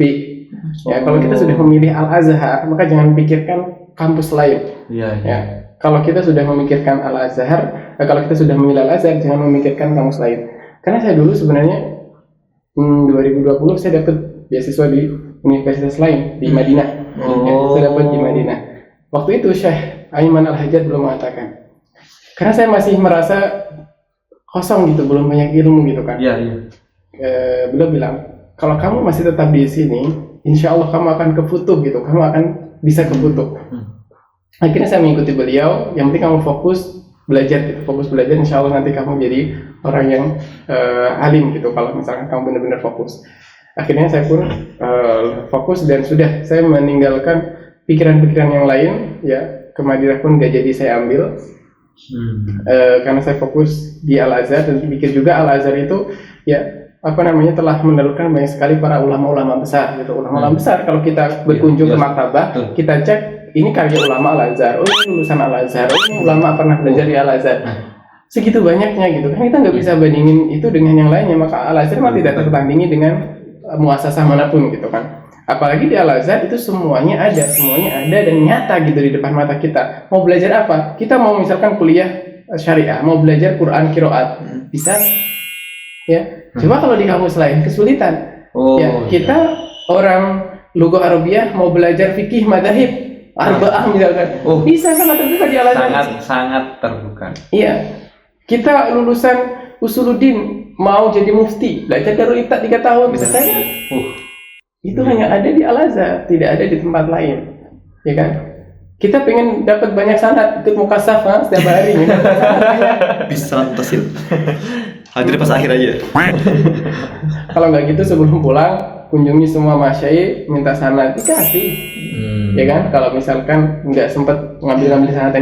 Ya, kalau kita sudah memilih Al-Azhar, maka jangan pikirkan kampus lain. Ya. Kalau kita sudah memikirkan Al-Azhar, kalau kita sudah memilih Al-Azhar, jangan memikirkan kampus lain. Karena saya dulu sebenarnya 2020 saya dapat beasiswa di universitas lain di Madinah. Ya, saya dapat di Madinah. Waktu itu Syekh Aiman Al-Hajjaj belum mengatakan. Karena saya masih merasa kosong gitu, belum banyak ilmu gitu kan. Beliau bilang, kalau kamu masih tetap di sini, insya Allah kamu akan ke Futuh gitu, kamu akan bisa ke Futuh. Akhirnya saya mengikuti beliau, yang penting kamu fokus belajar gitu, insya Allah nanti kamu jadi orang yang alim gitu, kalau misalkan kamu benar-benar fokus. Akhirnya saya pun fokus dan sudah saya meninggalkan pikiran-pikiran yang lain, ya, ke Madinah pun gak jadi saya ambil. Karena saya fokus di Al-Azhar dan pikir juga Al-Azhar itu ya telah menelurkan banyak sekali para ulama-ulama besar gitu. Ulama-ulama besar kalau kita berkunjung ke maktabah, kita cek ini karya ulama Al-Azhar, ini lulusan Al-Azhar, ini ulama pernah belajar di Al-Azhar. Segitu banyaknya gitu kan, kita nggak bisa bandingin itu dengan yang lainnya. Maka Al-Azhar memang tidak tertandingi dengan muasasah manapun gitu kan. Apalagi di Al-Azhar itu semuanya ada dan nyata gitu di depan mata kita. Mau belajar apa? Kita mau misalkan kuliah syariah, mau belajar Quran qiraat, bisa ya. Coba kalau di kampus lain kesulitan. Kita orang lughah Arabiyah mau belajar fikih madzhab arba'ah misalkan. Bisa sangat terbuka di Al-Azhar. Sangat terbuka. Iya. Kita lulusan Usuluddin mau jadi mufti, belajar Darul Ifta 3 tahun bisa saja. Itu hanya ada di Al-Azhar, tidak ada di tempat lain, ya kan? Kita pengen dapat banyak sanad, ikut mukasafah setiap hari, bisa tasil. Hadir pas akhir aja. Kalau nggak gitu sebelum pulang kunjungi semua masyayikh, minta sanad dikasih, ya kan? Kalau misalkan nggak sempat ngambil sanad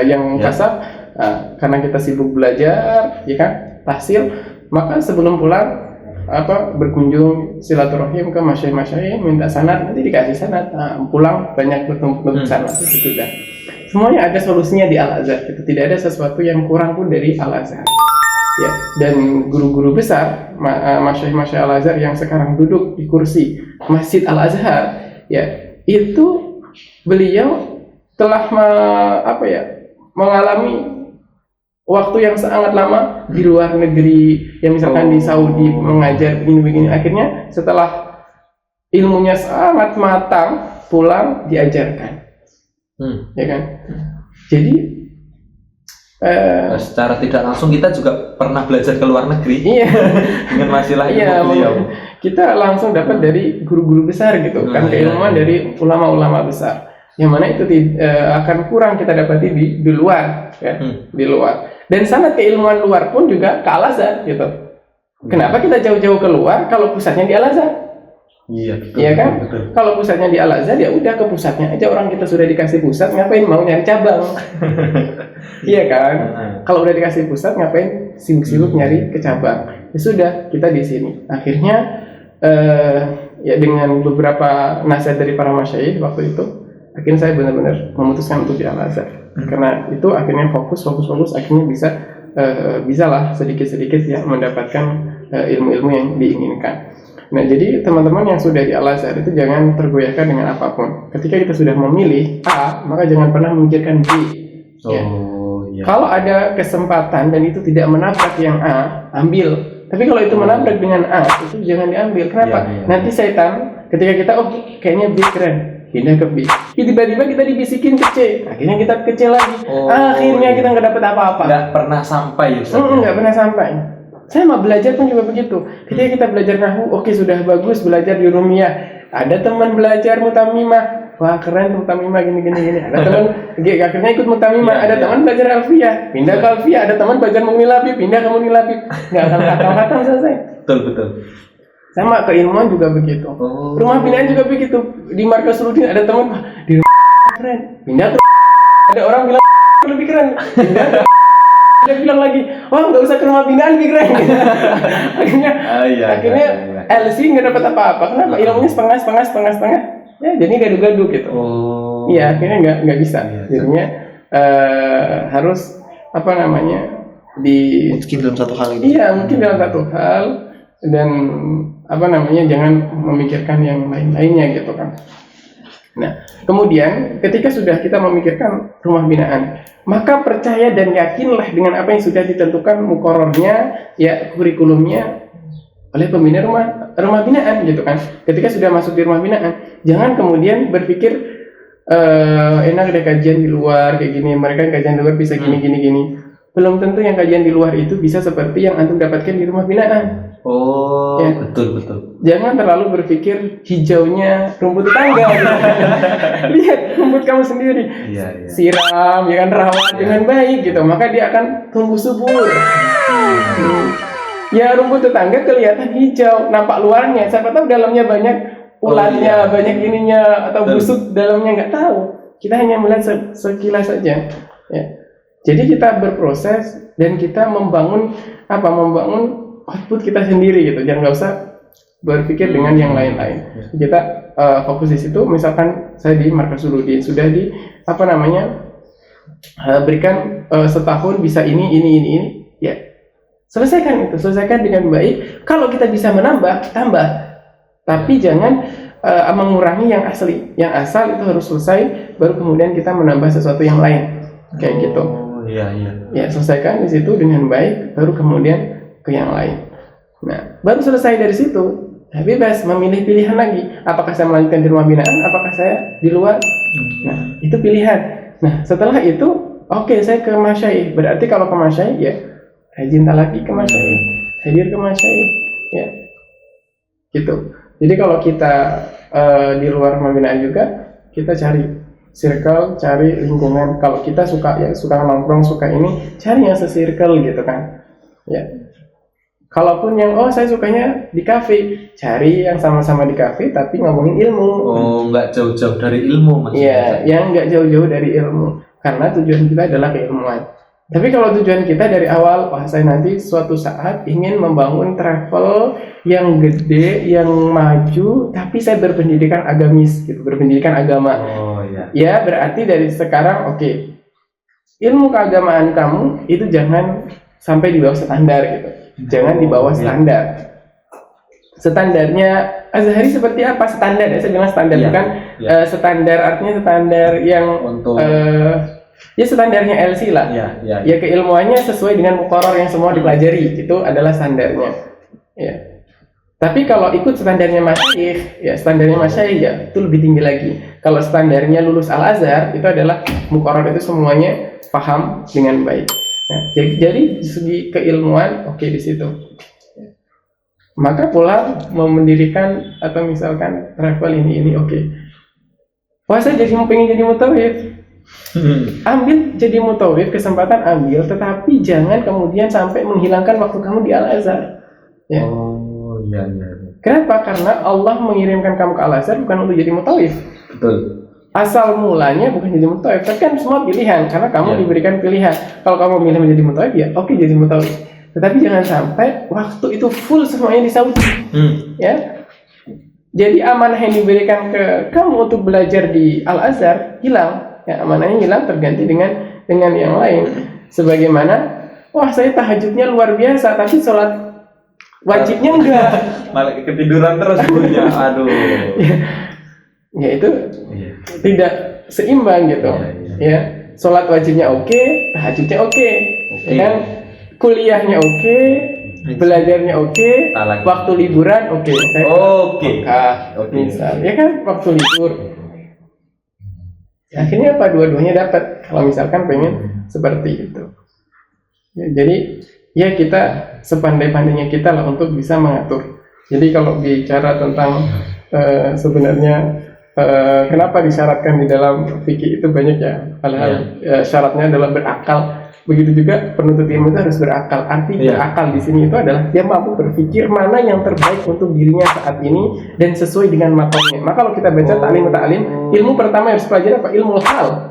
yang mukasaf, karena kita sibuk belajar, ya kan? Tahsil, maka sebelum pulang berkunjung silaturahim ke masyayikh minta sanad, nanti dikasih sanad. Nah, pulang banyak bertumpuk sanad itu sudah. Semuanya ada solusinya di Al-Azhar. Itu tidak ada sesuatu yang kurang pun dari Al-Azhar. Ya, dan guru-guru besar masyayikh Al-Azhar yang sekarang duduk di kursi Masjid Al-Azhar, ya, itu beliau telah mengalami waktu yang sangat lama di luar negeri, yang misalkan di Saudi mengajar begini-begini, akhirnya setelah ilmunya sangat matang pulang diajarkan, ya kan? Jadi secara tidak langsung kita juga pernah belajar ke luar negeri. Iya. Dengan masilah ilmu Iya, beliau. Kita langsung dapat dari guru-guru besar gitu, kan keilmuan dari ulama-ulama besar. Yang mana itu akan kurang kita dapati di luar, ya, di luar. Dan sanad keilmuan luar pun juga ke Al-Azhar gitu. Kenapa kita jauh-jauh keluar kalau pusatnya di Al-Azhar? Iya, betul, Iya kan? betul. Kalau pusatnya di Al-Azhar ya udah ke pusatnya aja, orang kita sudah dikasih pusat, ngapain mau nyari cabang? Iya kan? Kalau udah dikasih pusat, ngapain sibuk-sibuk nyari ke cabang? Ya sudah, kita di sini. Akhirnya ya dengan beberapa nasihat dari para masyayikh waktu itu, akhirnya saya benar-benar memutuskan untuk di Al-Azhar. Karena itu akhirnya fokus, akhirnya bisa lah sedikit-sedikit ya mendapatkan ilmu-ilmu yang diinginkan. Nah, jadi teman-teman yang sudah di Al-Azhar itu jangan tergoyahkan dengan apapun. Ketika kita sudah memilih A, maka jangan pernah memikirkan B. Ya. Iya. Kalau ada kesempatan dan itu tidak menabrak yang A, ambil. Tapi kalau itu menabrak dengan A, itu jangan diambil. Kenapa? Nanti setan ketika kita kayaknya B keren, pindah ke B. Tiba-tiba kita dibisikin ke C, akhirnya kita ke C lagi. Akhirnya kita nggak dapat apa-apa. Nggak pernah sampai ya. Nggak pernah sampai. Saya mau belajar pun juga begitu. Ketika kita belajar nahwu, oke, sudah bagus belajar di Rumiyah. Ada teman belajar mutamimah, wah keren mutamimah gini. Ada teman akhirnya ikut mutamimah. Ada teman belajar alfiyah, pindah ke alfiyah. Ada teman belajar Mughni Labib, pindah ke Mughni Labib. Nggak akan kata-kata selesai. Betul. Sama keilmuan juga begitu. Rumah binaan juga begitu. Di Markas Rudin ada teman di rumah keren, pindah ke ada orang bilang lebih keren, pindah ke dia bilang lagi, wah nggak usah ke rumah binaan lebih keren. akhirnya LC nggak dapat apa-apa. Kenapa? Ilmunya setengah. Ya jadi gaduh-gaduh gitu. Iya, akhirnya nggak bisa. Jadinya harus mungkin dalam satu hal ini. Iya, mungkin dalam satu hal, dan jangan memikirkan yang lain-lainnya gitu kan. Nah, kemudian ketika sudah kita memikirkan rumah binaan, maka percaya dan yakinlah dengan apa yang sudah ditentukan muqarrarnya, ya kurikulumnya oleh pembina rumah binaan gitu kan. Ketika sudah masuk di rumah binaan, jangan kemudian berpikir enak ada kajian di luar kayak gini, mereka kajian di luar bisa gini. Belum tentu yang kajian di luar itu bisa seperti yang antum dapatkan di rumah binaan. Ya. Betul. Jangan terlalu berpikir hijaunya rumput tetangga. Gitu. Lihat rumput kamu sendiri. Iya. Siram, ya kan, rawat dengan baik gitu, maka dia akan tumbuh subur. Ya rumput tetangga kelihatan hijau, nampak luarnya, siapa tahu dalamnya banyak ulatnya, banyak ininya, atau busuk dalamnya, nggak tahu. Kita hanya melihat sekilas saja. Ya. Jadi kita berproses dan kita membangun output kita sendiri gitu. Jangan nggak usah berpikir dengan yang lain-lain. Kita fokus di situ. Misalkan saya di Markas Rudin sudah berikan setahun bisa ini, ya selesaikan dengan baik. Kalau kita bisa menambah, tambah. Tapi jangan mengurangi yang asli. Yang asal itu harus selesai, baru kemudian kita menambah sesuatu yang lain. Kayak gitu. Iya. Ya, selesaikan di situ dengan baik, baru kemudian ke yang lain. Nah, baru selesai dari situ, bebas memilih pilihan lagi. Apakah saya melanjutkan di rumah binaan, apakah saya di luar? Nah, itu pilihan. Nah, setelah itu, saya ke masyayikh. Berarti kalau ke masyayikh, ya rajin lagi ke masyayikh, hadir ke masyayikh, ya, gitu. Jadi kalau kita di luar rumah binaan juga, kita cari circle, cari lingkungan. Kalau kita suka nongkrong, suka ini, cari yang se-circle gitu kan, ya. Kalaupun yang saya sukanya di kafe, cari yang sama-sama di kafe tapi ngomongin ilmu. Nggak jauh-jauh dari ilmu maksudnya. Iya, yang nggak jauh-jauh dari ilmu, karena tujuan kita adalah keilmuan. Tapi kalau tujuan kita dari awal, wah saya nanti suatu saat ingin membangun travel yang gede, yang maju, tapi saya berpendidikan agamis, gitu, berpendidikan agama. Oh iya. Ya berarti dari sekarang, oke, ilmu keagamaan kamu itu jangan sampai di bawah standar, gitu. Jangan di bawah standar. Standarnya Azhari seperti apa? Standar, ya saya bilang standar, bukan standar artinya standar yang untuk ya standarnya LC lah. Ya keilmuannya sesuai dengan muqarrar yang semua dipelajari, itu adalah standarnya. Ya. Tapi kalau ikut standarnya masyayikh, ya standarnya masyayikh ya itu lebih tinggi lagi. Kalau standarnya lulus Al-Azhar itu adalah muqarrar itu semuanya paham dengan baik. Nah, jadi di segi keilmuan oke di situ. Maka pula mau mendirikan atau misalkan travel ini oke. Wah saya pengen jadi mutawif. Ambil jadi mutawif, kesempatan ambil, tetapi jangan kemudian sampai menghilangkan waktu kamu di Al-Azhar. Ya. Oh iya. Kenapa? Karena Allah mengirimkan kamu ke Al-Azhar bukan untuk jadi mutawif. Betul. Asal mulanya bukan jadi mutawif, tapi kan semua pilihan, karena kamu diberikan pilihan. Kalau kamu milih menjadi mutawif ya oke jadi mutawif. Tetapi jangan sampai waktu itu full semuanya di Saudi. Ya. Jadi amanah yang diberikan ke kamu untuk belajar di Al-Azhar hilang. Ya, amanahnya hilang, terganti dengan yang lain. Sebagaimana, wah saya tahajudnya luar biasa, tapi sholat wajibnya enggak. Malah ketiduran terus gurunya. Aduh. Ya itu tidak seimbang gitu. Ya, sholat wajibnya oke, tahajudnya oke. Ya kan? Kuliahnya oke, belajarnya oke, waktu liburan oke. Misal, ya kan waktu libur. Akhirnya apa? Dua-duanya dapat kalau misalkan pengen seperti itu. Ya, jadi ya kita sepandai-pandainya kita lah untuk bisa mengatur. Jadi kalau bicara tentang sebenarnya kenapa disyaratkan di dalam fikih itu banyak ya hal-hal syaratnya adalah berakal. Begitu juga penuntut ilmu itu harus berakal. Arti berakal di sini itu adalah dia mampu berpikir mana yang terbaik untuk dirinya saat ini dan sesuai dengan makomnya. Maka kalau kita baca ta'lim, ilmu pertama yang harus pelajari apa? Ilmu hal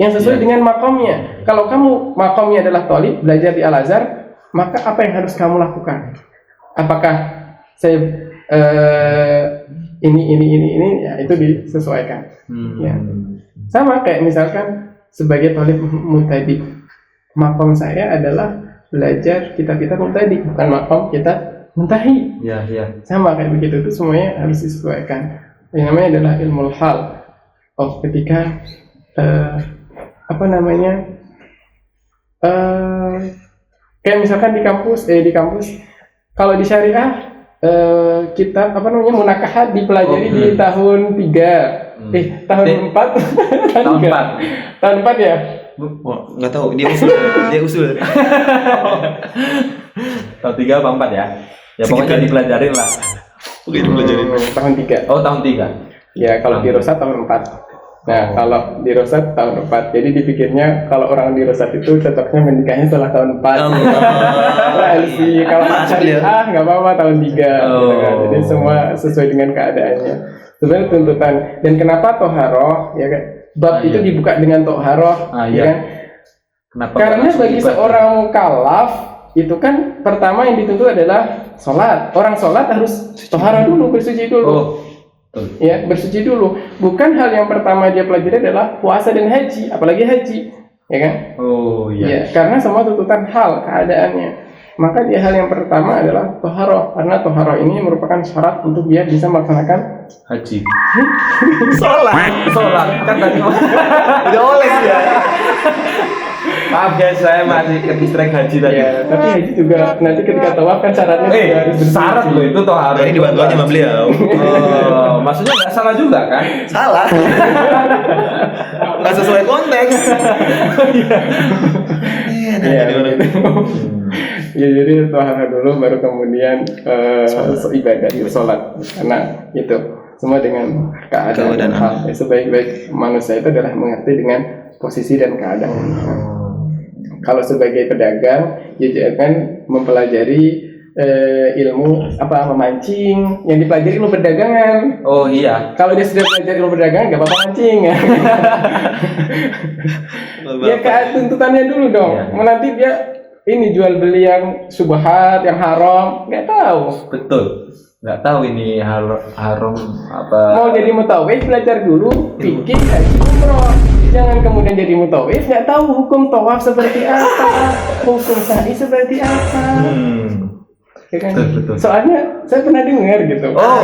yang sesuai dengan makomnya. Kalau kamu makomnya adalah thalib, belajar di Al-Azhar, maka apa yang harus kamu lakukan? Apakah saya ini ya itu disesuaikan. Ya. Sama kayak misalkan sebagai thalib mubtadi, makom saya adalah belajar kitab-kitab mubtadi, bukan makom kita muntahi. Sama kayak begitu, itu semuanya harus disesuaikan. Yang namanya adalah ilmu hal. Ketika kayak misalkan di kampus kalau di syariah kitab munakahat dipelajari di tahun 3 tahun 4 tahun 4 ya. Nggak tahu, dia usul. Tahun 3 apa 4 ya? Ya pokoknya dipelajarin lah. Oke, dipelajarin. Tahun 3. Oh, tahun 3. Ya, kalau di Rosat tahun 4. Nah, kalau di Rosat tahun 4. Jadi dipikirnya kalau orang di Rosat itu cocoknya menikahnya setelah tahun 4. Kalau syariah nggak apa-apa tahun 3 gitu kan. Jadi semua sesuai dengan keadaannya. Sebenarnya tuntutan. Dan kenapa toharoh ya kan? Bab itu dibuka dengan toharoh, ya kan? Kenapa? Karena bagi seorang kalaf itu kan pertama yang dituntut adalah sholat. Orang sholat harus toharoh dulu, bersuci dulu. Ya, bersuci dulu. Bukan hal yang pertama dia pelajari adalah puasa dan haji, apalagi haji, ya kan? Ya, karena semua tuntutan hal keadaannya. Maka hal yang pertama adalah toharoh, karena toharoh ini merupakan syarat untuk dia bisa melaksanakan haji. Sholat Kan tadi udah oleh ya. Maaf guys, saya masih ke-distract haji tadi. Ya, tapi haji juga nanti ketika tawaf kan syaratnya juga harus syarat loh itu toharoh. Ini dibantu aja sama beliau. Maksudnya nggak salah juga kan? Salah. Nggak sesuai konteks. Ya, jadi toharoh dulu baru kemudian ibadah di sholat, karena itu semua dengan keadaan hal. Sebaik-baik manusia itu adalah mengerti dengan posisi dan keadaan. Kalau sebagai pedagang, ya jangan mempelajari ilmu apa memancing, yang dipelajari ilmu perdagangan. Oh iya. Kalau dia sudah belajar ilmu perdagangan nggak apa-apa mancing. Ya kayak tuntutannya dulu dong. Iya. Nanti dia ini jual beli yang subhat, yang haram, nggak tahu. Betul. Nggak tahu ini haram apa. Mau jadi mutawif belajar dulu fikih haji umroh. Jangan kemudian jadi mutawif nggak tahu hukum tawaf seperti apa, hukum sa'i seperti apa. Ya kan? Betul. Soalnya saya pernah dengar gitu. Oh,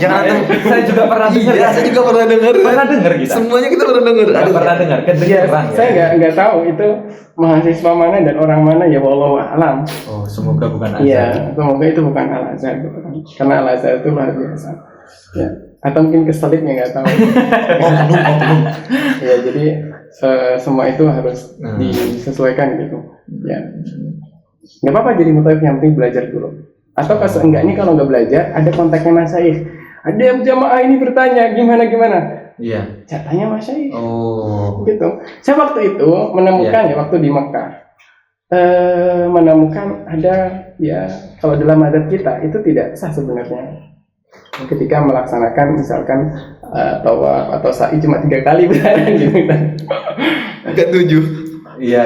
jangan Saya juga pernah dengar. Iya, saya juga pernah dengar. Pernah dengar kita. Semuanya kita pernah dengar. Nggak pernah dengar. Kedengeran. Saya nggak tahu itu mahasiswa mana dan orang mana ya wallahu a'lam. Oh, semoga bukan azab. Iya, semoga itu bukan al azhar karena al azhar itu luar biasa. Ya, atau mungkin keselip ya nggak tahu. Oknum. Ya jadi semua itu harus disesuaikan gitu. Ya. Nggak apa-apa jadi mutawif, yang penting belajar dulu. Atau seenggaknya kalau nggak belajar, ada kontaknya Mas Syaikh. Ada jamaah ini bertanya gimana. Iya. Tanya Mas Syaikh. Oh. Gitu. Saya waktu itu menemukan waktu di Mekah, menemukan ada ya kalau dalam adat kita itu tidak sah sebenarnya. Ketika melaksanakan misalkan tawaf atau sa'i cuma 3 kali benar gitu. Enggak 7. Iya.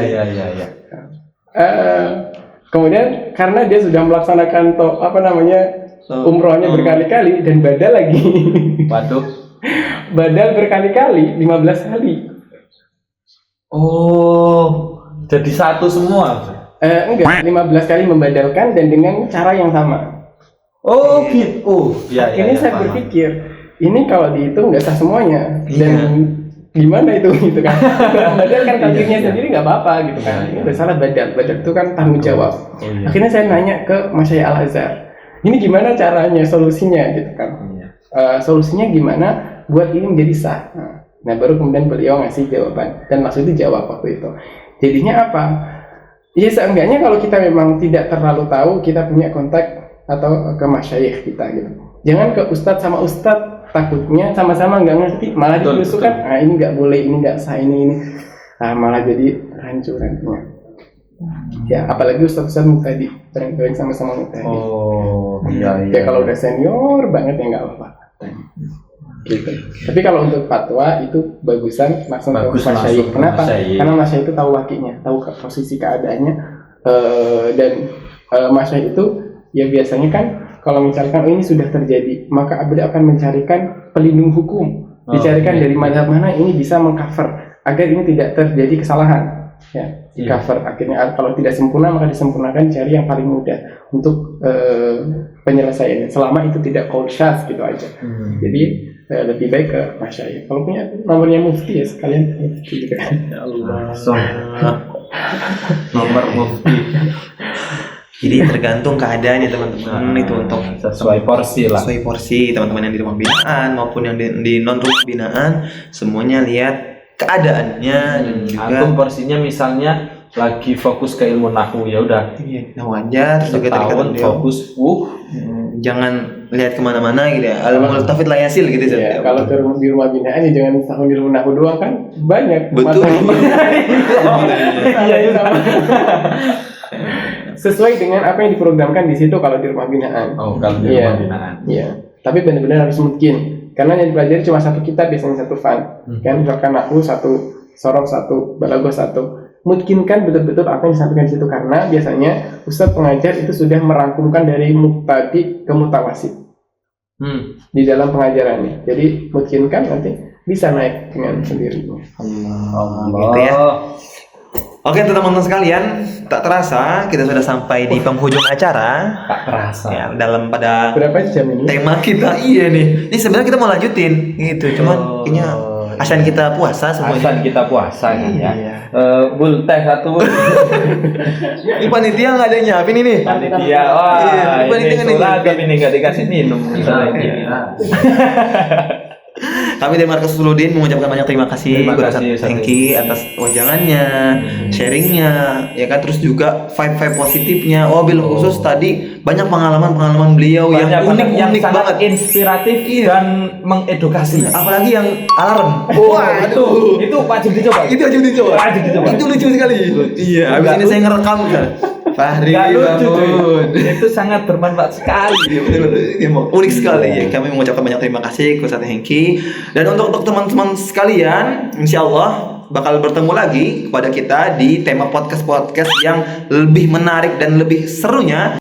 Kemudian karena dia sudah melaksanakan umrohnya berkali-kali dan badal lagi. Waduh. Badal berkali-kali, 15 kali. Oh, jadi satu semua. Enggak, 15 kali membadalkan dan dengan cara yang sama. Oh, gitu. Ya, Akhirnya saya berpikir, ini kalau dihitung nggak sah semuanya. Dan gimana itu gitu kan? Badal kan takdirnya sendiri nggak apa-apa gitu kan. Ini udah salah badal itu kan tanggung jawab. Akhirnya saya nanya ke Mas Syaikh Al Azhar, ini gimana caranya, solusinya gitu kan? Solusinya gimana buat ini menjadi sah? Nah baru kemudian beliau ngasih jawaban dan langsung itu jawab waktu itu. Jadinya apa? Ya seenggaknya kalau kita memang tidak terlalu tahu, kita punya kontak atau ke masyayikh kita gitu. Jangan ke ustadz sama ustadz, takutnya sama-sama nggak ngerti, malah ditusukkan. Ah ini nggak boleh, ini nggak sah, ini. Malah jadi hancur nantinya. Ya apalagi ustadz mutadi, sering sama-sama mutadi. Oh, iya. Ya kalau udah senior banget ya nggak apa-apa. Gitu. Tapi kalau untuk fatwa itu bagusan langsung ke masyayikh. Kenapa? Karena masyayikh itu tahu wakinya, tahu posisi keadaannya, dan masyayikh itu ya biasanya kan kalau misalkan ini sudah terjadi, maka beliau akan mencarikan pelindung hukum, dicarikan dari mazhab mana ini bisa mengcover agar ini tidak terjadi kesalahan. Ya, cover akhirnya kalau tidak sempurna maka disempurnakan, cari yang paling mudah untuk penyelesaiannya. Selama itu tidak qaul syadz gitu aja. Jadi lebih baik ke masyayikh. Kalau punya nomornya mufti ya sekalian mufti gitu kan. Ya Allah. Nomor mufti. Jadi tergantung keadaannya teman-teman, itu untuk sesuai porsi lah. Sesuai porsi teman-teman yang di rumah binaan maupun yang di non rumah binaan, semuanya lihat keadaannya. Dan juga antum porsinya misalnya lagi fokus ke ilmu nahwu, ya udah. Nahwu aja, terus juga tadi kata beliau, fokus. Jangan lihat kemana-mana gitu ya. Al-Multafid tafid layasil gitu ya. Kalau di rumah binaan ya jangan tahun di rumah nahwu doang kan banyak. Betul. Iya juga. Sesuai dengan apa yang diprogramkan di situ kalau di rumah binaan. Oh, kalau di rumah binaan. Iya. Tapi benar-benar harus mungkin. Karena yang dipelajari cuma satu kitab, biasanya satu fan. Kan misalkan nahwu satu, sorok satu, balaghah satu. Mungkinkan betul-betul apa yang disampaikan di situ, karena biasanya ustadz pengajar itu sudah merangkumkan dari mubtadi ke mutawasid di dalam pengajarannya. Jadi mungkinkan nanti bisa naik dengan sendirinya. Gitu ya. Oke teman-teman sekalian, tak terasa kita sudah sampai di penghujung acara. Tak terasa. Ya, dalam pada berapa jam ini? Tema kita nih. Ini sebenarnya kita mau lanjutin gitu, cuman kayaknya asan kita puasa semuanya. Asan kita puasa ya. Bul teh satu. Ini panitia nggak ada yang nyiapin ini. Panitia, ini sholat tapi ini nggak dikasih minum. Kami dari Markas Fuludin mengucapkan banyak terima kasih kepada Hengki atas wajangannya, sharingnya, ya kan, terus juga vibe positifnya. Bil khusus tadi banyak pengalaman beliau yang unik banget, inspiratif dan mengedukasi. Apalagi yang alarm. Wah, itu wajib dicoba. Itu lucu sekali. Iya, habis ini saya ngerekam kan. Fahri Nggak lucu, cuy. bangun. Itu sangat bermanfaat sekali. Iya, betul-betul. Unik sekali ya. Kami mengucapkan banyak terima kasih ke Ustaz Hengki. Dan untuk teman-teman sekalian, insya Allah bakal bertemu lagi kepada kita di tema podcast yang lebih menarik dan lebih serunya.